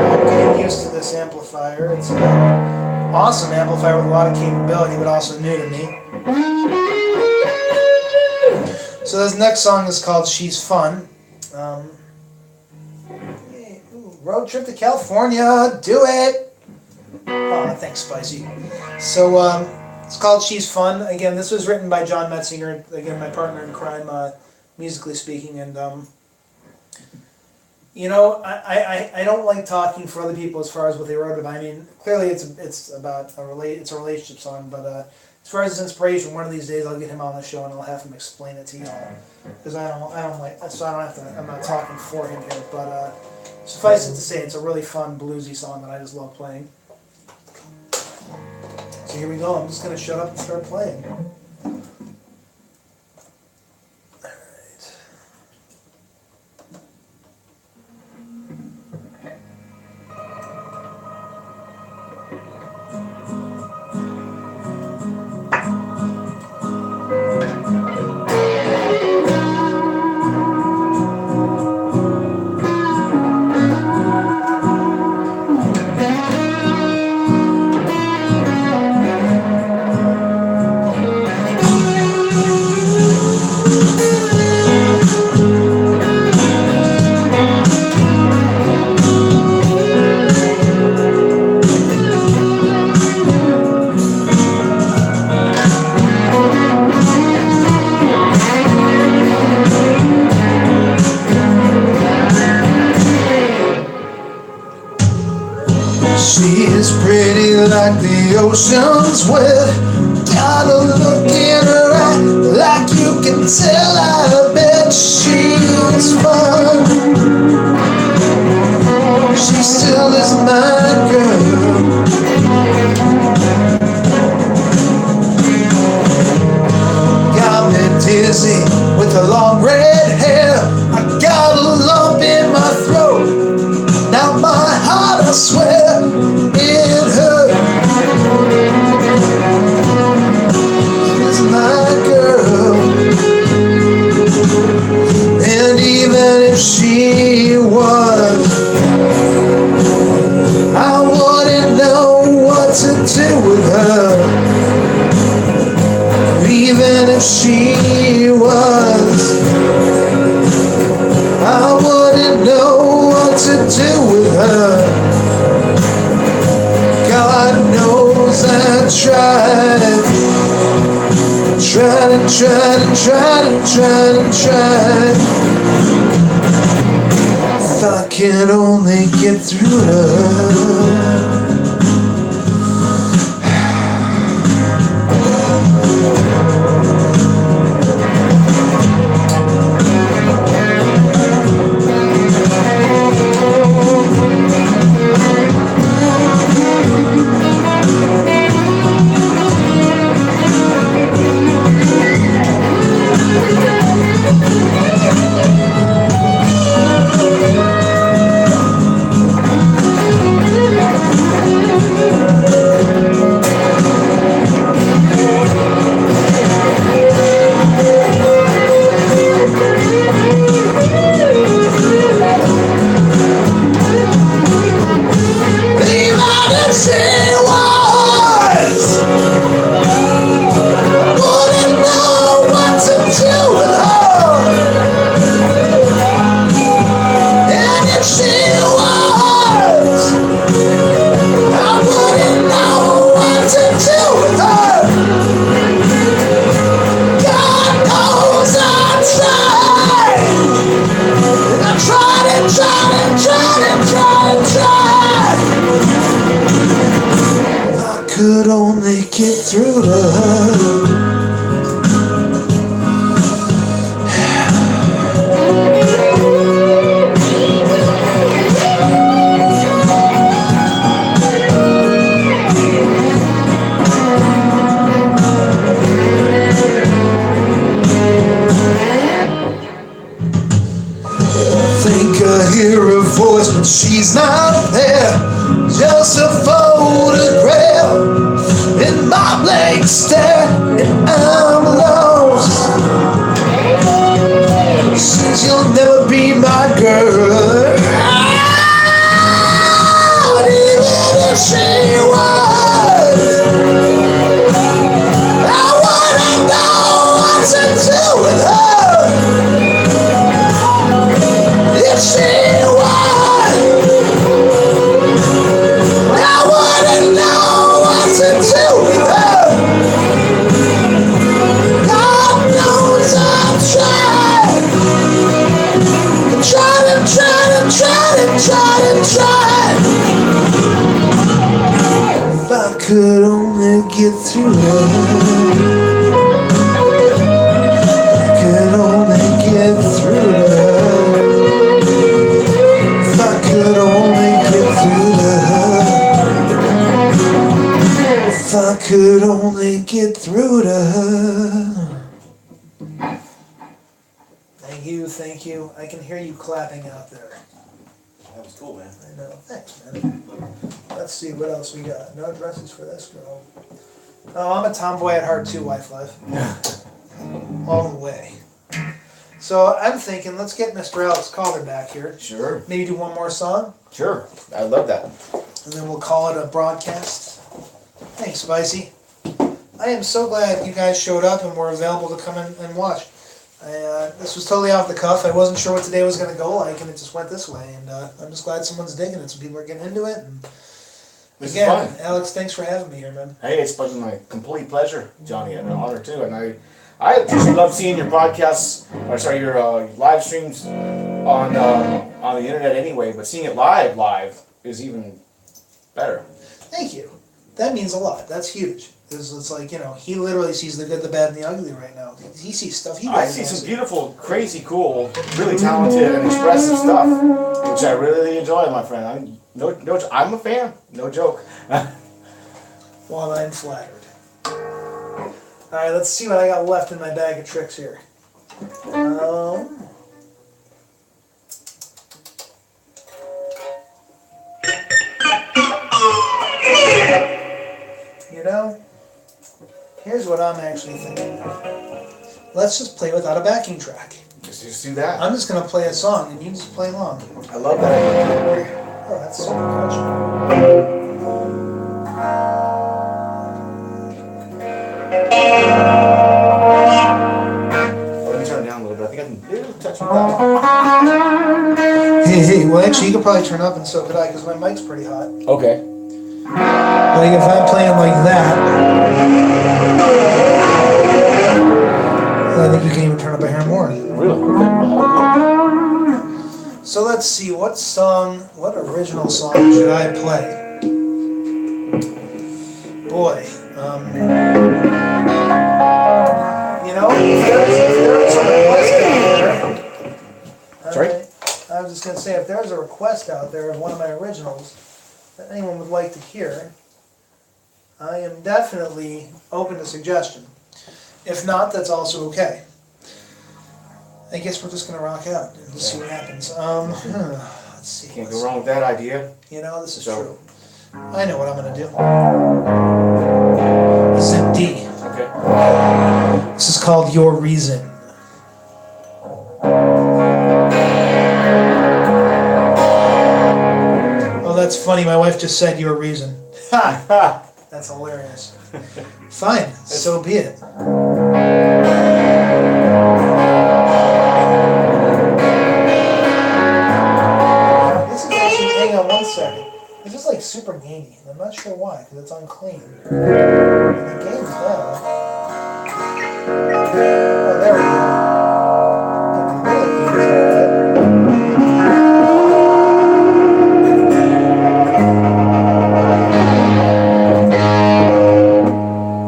I'm getting used to this amplifier. It's an awesome amplifier with a lot of capability, but also new to me. So this next song is called She's Fun. Road trip to California, do it! Oh, thanks, Spicy. So, it's called She's Fun. Again, this was written by John Metzinger, again, my partner in crime, musically speaking, and, I don't like talking for other people as far as what they wrote about. I mean, clearly it's about a relationship song, but, as far as his inspiration, one of these days I'll get him on the show and I'll have him explain it to y'all. Because I don't like, so I don't have to, I'm not talking for him here, but, suffice it to say, it's a really fun bluesy song that I just love playing. So here we go. I'm just going to shut up and start playing. Alright. She is pretty like the ocean's wet. Got a look in her eye like you can tell. I bet she is fun. She still is my girl. Got me dizzy with her long red hair. I got a lump in my throat. Now my heart, I swear, it hurt. She's my girl. And even if she was, I wouldn't know what to do with her. Even if she was, I wouldn't know what to do with her. God knows I tried and tried. If I can only get through to her. get through to her. Think I hear her voice, but she's not there. Just a photograph in my blank stare, and I'm lost. Since you'll never be my girl, even if she was, I wanna know what to do with her. If she was, I wanna know what to do with her. God knows I've tried. Tried. If I could only get through her. I could only get through her. If I could only get through to her. If I could only get through to her. Thank you. I can hear you clapping out there. That was cool, man. I know. Thanks, man. Let's see what else we got. No dresses for this girl. Oh, I'm a tomboy at heart too, wife life. All the way. So I'm thinking, let's get Mr. Alex Calder back here. Sure. Maybe do one more song, Sure. I love that. and then we'll call it a broadcast. Thanks, Spicy. I am so glad you guys showed up and were available to come in and watch. This was totally off the cuff. I wasn't sure what today was going to go like, and it just went this way. And I'm just glad someone's digging it. Some people are getting into it. And This again, is fun. Alex, thanks for having me here, man. Hey, it's been my complete pleasure, Johnny, and an honor too. And I just love seeing your podcasts, or sorry, your live streams on the internet anyway. But seeing it live is even better. Thank you. That means a lot. That's huge. It's like, he literally sees the good, the bad, and the ugly right now. He sees stuff he I doesn't see some see. beautiful, crazy, cool, really talented and expressive stuff, which I really enjoy, my friend. I'm a fan. No joke. Well, I'm flattered. Alright, let's see what I got left in my bag of tricks here. Here's what I'm actually thinking. Let's just play without a backing track. Just do that. I'm just going to play a song and you just play along. I love that. Oh, that's super catchy. Let me turn it down a little bit. I think I can little touch it down. Hey, well actually you could probably turn up and so could I because my mic's pretty hot. Okay. Like if I'm playing like that, I think you can even turn up a hair more. Really? So let's see, what original song should I play? Boy, if there's a request out there. Sorry? I was just going to say, if there's a request out there of one of my originals that anyone would like to hear, I am definitely open to suggestion. If not, that's also okay. I guess we're just going to rock out and see what happens. Let's see. Can't go wrong with that idea. This is So- true. I know what I'm going to do. This is in D. Okay. This is called Your Reason. Oh, that's funny. My wife just said Your Reason. Ha! That's hilarious. Fine. So be it. This is actually, hang on one second. This is like super gainy, and I'm not sure why, because it's unclean. And the game's down. Oh, there we go. The middle game's alright.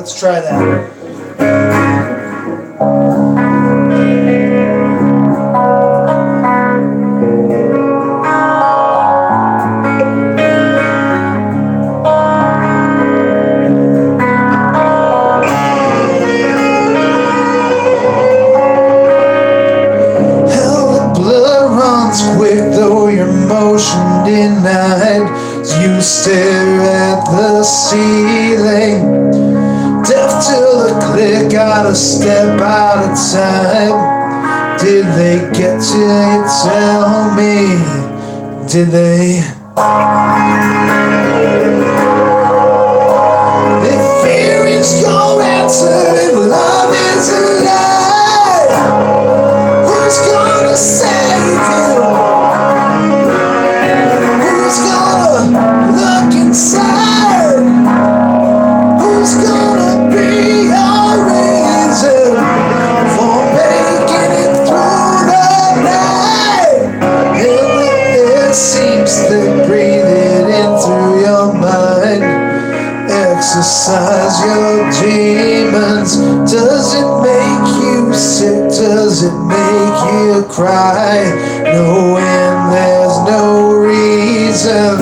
Let's try that. Hell, the blood runs quick, though your motion denied. As you stare at the ceiling, deaf till the click, out of step, out of time. Did they get to you? Tell me, did they? If fear is your answer, if love is a lie, who's gonna save you? Who's gonna look inside? Who's gonna be your reason for making it through the night? And the air seems thick, breathe it in through your mind. Exercise your demons. Does it make you sick? Does it make you cry? Knowing there's no reason.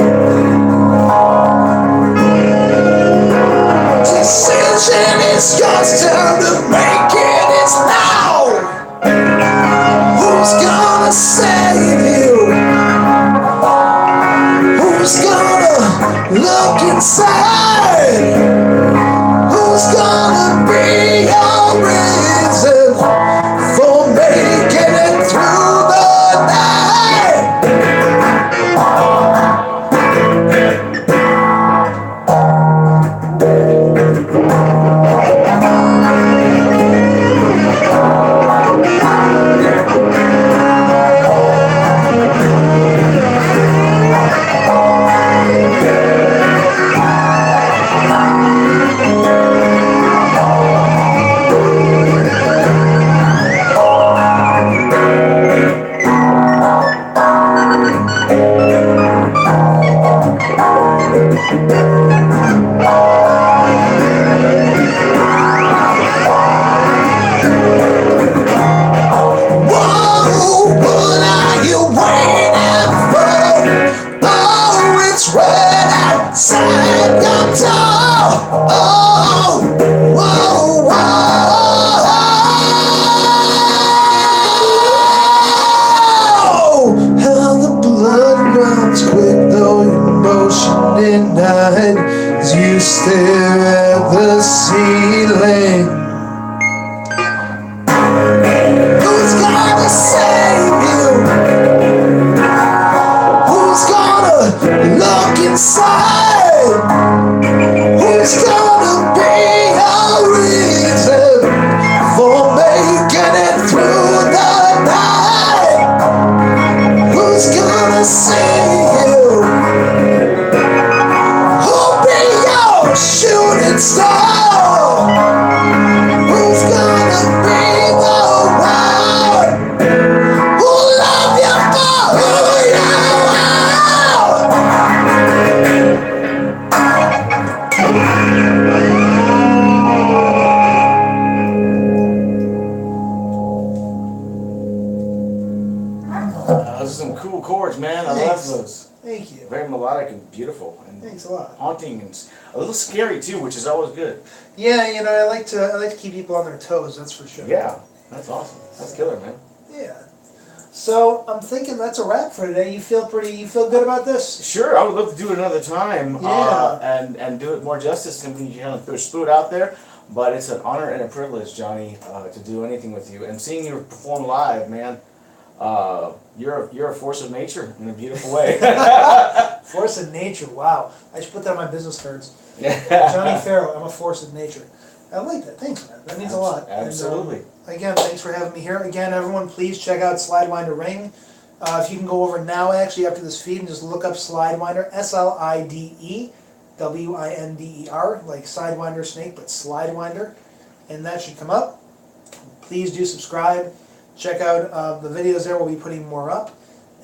Decision is yours, time to make it is now. Who's gonna save you? Who's gonna look inside? Who's gonna be your reason for making it through the night? Whoa, what are you waiting for? Oh, it's right outside your door. Oh, whoa, whoa. How the blood runs quick, though your motion denied. As you stare at the ceiling. Who's gonna save you? Who's gonna look inside? Who's gonna be your reason for making it through the night? Who's gonna save you? Who'll be your shooting star? Who's gonna be the one who'll love you for who you Those are some cool chords, man. I love Thanks. those. Thank you. Very melodic and beautiful and Thanks a lot. haunting and a little scary too, which is always good. Yeah, you know, I like to keep people on their toes. That's for sure. Yeah, that's awesome. That's killer, man. Yeah. So I'm thinking that's a wrap for today. You feel good about this? Sure, I would love to do it another time. Yeah. And do it more justice and we kind of threw it out there. But it's an honor and a privilege, Johnny, to do anything with you. And seeing you perform live, man, you're a force of nature in a beautiful way. Force of nature. Wow. I should put that on my business cards. Johnny Ferro. I'm a force of nature. I like that. Thanks, man. That means a lot. Absolutely. And, again, thanks for having me here. Again, everyone, please check out Slidewinder Ring. If you can go over now, actually, after this feed, and just look up Slidewinder, Slidewinder, like Sidewinder Snake, but Slidewinder, and that should come up. Please do subscribe. Check out the videos there. We'll be putting more up.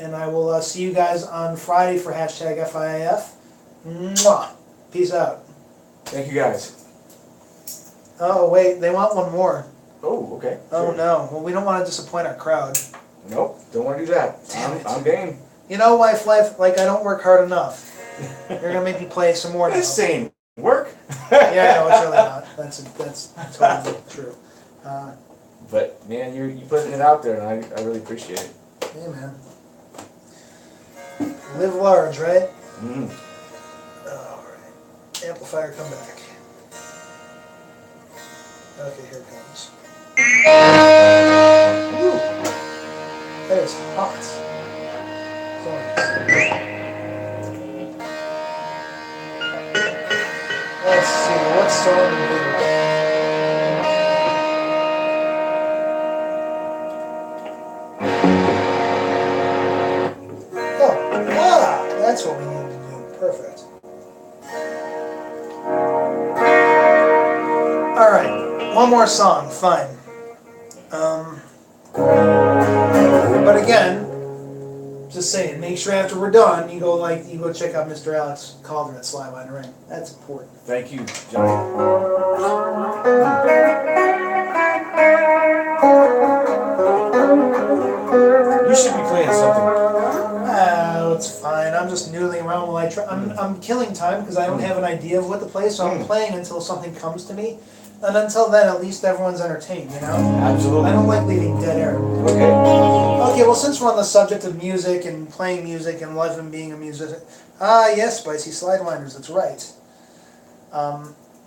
And I will see you guys on Friday for #FIAF. Mwah. Peace out. Thank you, guys. Oh, wait, they want one more. Oh, okay. Oh, Sure. no. Well, we don't want to disappoint our crowd. Nope, don't want to do that. Damn it. I'm game. You know, wife, life, like, I don't work hard enough. You're going to make me play some more now. This ain't work. Yeah, no, it's really not. That's totally true. But man, you putting it out there, and I really appreciate it. Hey, man. Live large, right? Mm. Alright. Amplifier, come back. Okay, here it comes. Woo. That is hot. Let's see, what song do we do? Oh, that's what we need to do. Perfect. Alright, one more song, fine. But again, just saying, make sure after we're done, you go check out Mr. Alex Calder at Slidewinder. That's important. Thank you, Johnny. You should be playing something. Oh, it's fine. I'm just noodling around while I try. I'm killing time because I don't have an idea of what to play, so I'm playing until something comes to me. And until then, at least everyone's entertained, you know? Absolutely. I don't like leaving dead air. Okay. Okay, well, since we're on the subject of music and playing music and life and being a musician, yes, Spicy Slidewinders, that's right.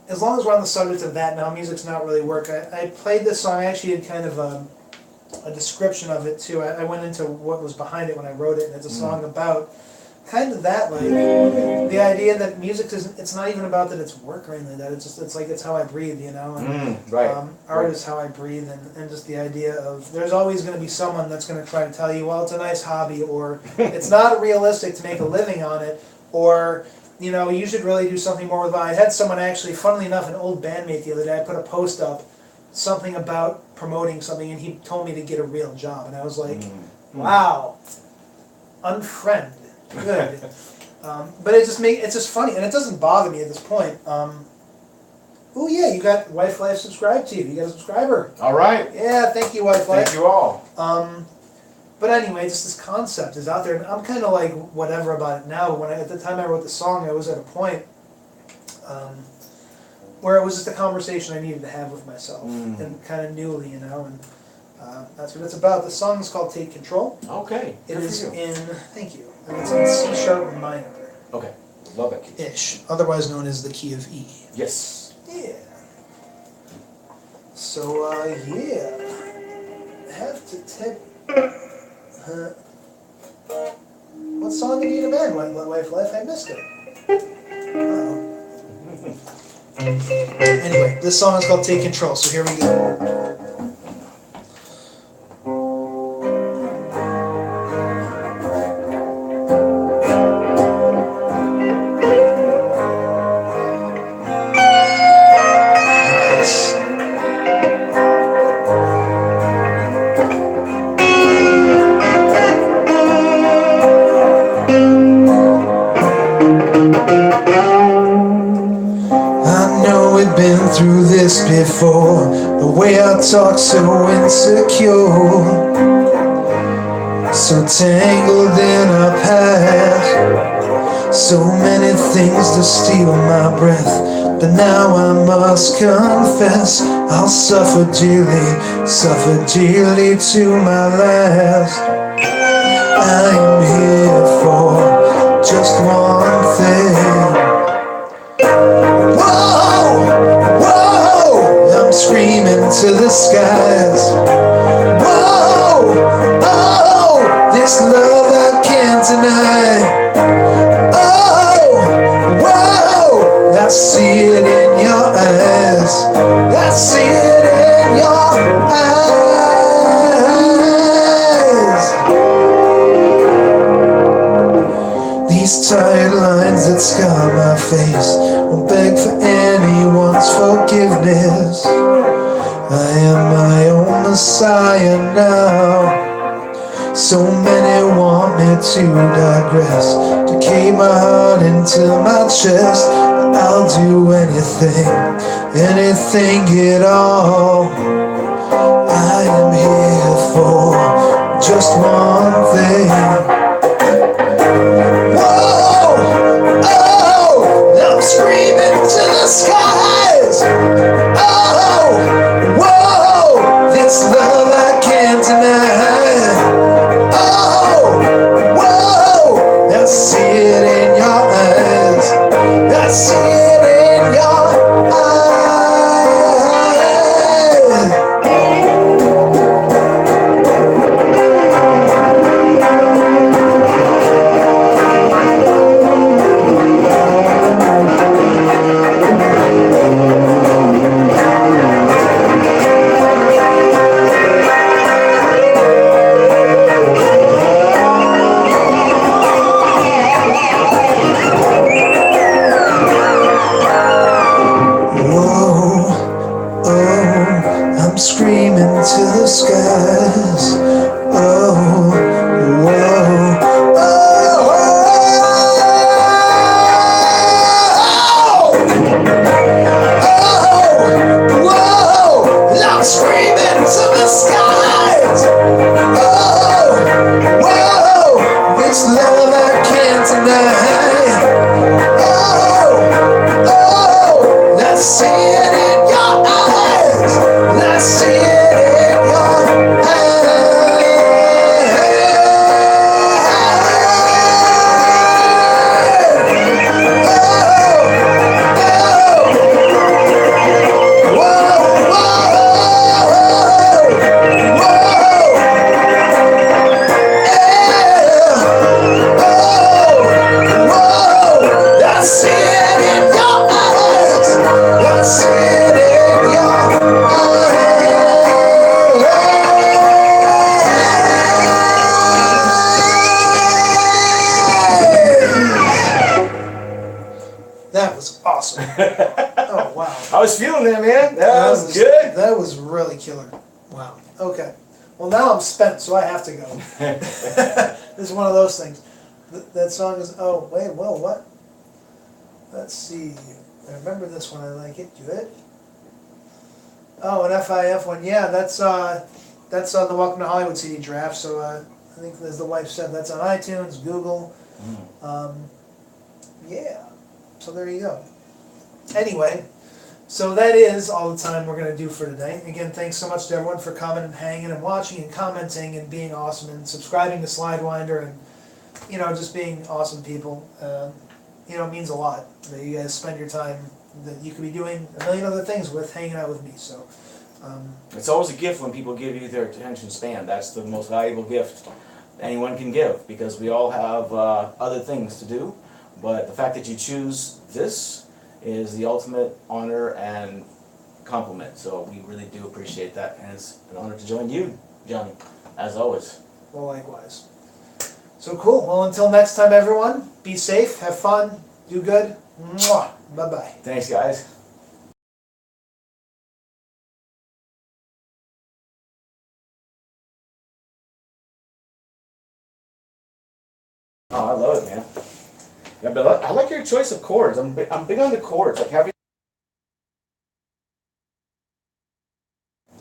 As long as we're on the subject of that now, music's not really work. I played this song, I actually had kind of a description of it too. I went into what was behind it when I wrote it, and it's a song about kind of that, like, the idea that music isn't, it's not even about that it's work or anything like that, it's like, it's how I breathe, you know? And, right. Art is how I breathe, and just the idea of, there's always going to be someone that's going to try to tell you, well, it's a nice hobby, or it's not realistic to make a living on it, or, you know, you should really do something more with it. I had someone actually, funnily enough, an old bandmate the other day, I put a post up, something about promoting something, and he told me to get a real job, and I was like, wow, unfriend. Good. But it's just funny, and it doesn't bother me at this point. Oh yeah, you got Wife Life subscribed to you. You got a subscriber. All right. Yeah, thank you, Wife Life. Thank you all. But anyway, just this concept is out there, and I'm kind of like whatever about it now. When at the time I wrote the song, I was at a point where it was just a conversation I needed to have with myself, and kind of newly, you know, and that's what it's about. The song is called "Take Control." Okay. It Good is for you. in, thank you, and it's in C sharp minor. Okay. Love that key. Ish, otherwise known as the key of E. Yes. Yeah. So, yeah. Have to take. What song did you need a band? Wife Life? I missed it. Uh-oh. Anyway, this song is called Take Control, so here we go. Through this before, the way I talk so insecure, so tangled in our past, so many things to steal my breath, but now I must confess, I'll suffer dearly to my last. I'm here for just one thing. Screaming to the skies. Whoa, oh, this love I can't deny. Oh, whoa, I see it in your eyes. I see it in your eyes. These tired lines that scar my face won't beg for anyone's forgiveness. I am my own Messiah now. So many want me to digress, to keep my heart into my chest. I'll do anything, anything at all. I am here for just one thing. Whoa, oh, I'm screaming to the skies. Oh, whoa, this love I can't deny. Oh, whoa, I see it in your eyes. I see it in your eyes. I'm screaming to the skies. Oh, whoa, oh, oh, whoa, I'm screaming to the skies. Oh, whoa, this love I can't deny. Oh, oh, let's see it in your eyes. Let's see it in your eyes. Whoa, whoa, whoa, whoa, yeah. Whoa, I see it in your eyes. I see it in your eyes. That was awesome. Oh, wow. I was feeling that, man. That was good. That was really killer. Wow. Okay. Well, now I'm spent, so I have to go. This is one of those things. That song is, oh, wait, whoa, what? Let's see. I remember this one. I like it. Good. Oh, an FIF one. Yeah, that's on the Welcome to Hollywood CD draft. So I think, as the wife said, that's on iTunes, Google. Yeah. So there you go. Anyway, so that is all the time we're going to do for today. Again, thanks so much to everyone for coming and hanging and watching and commenting and being awesome and subscribing to Slidewinder and, you know, just being awesome people. You know, it means a lot that you guys spend your time that you could be doing a million other things with, hanging out with me. So It's always a gift when people give you their attention span. That's the most valuable gift anyone can give, because we all have other things to do. But the fact that you choose this is the ultimate honor and compliment. So we really do appreciate that, and it's an honor to join you, Johnny, as always. well, likewise. So cool. Well, until next time, everyone, be safe, have fun, do good. Mwah. Bye-bye. Thanks, guys. Oh, I love it, man. Yeah, but I like your choice of chords. I'm big on the chords. Like having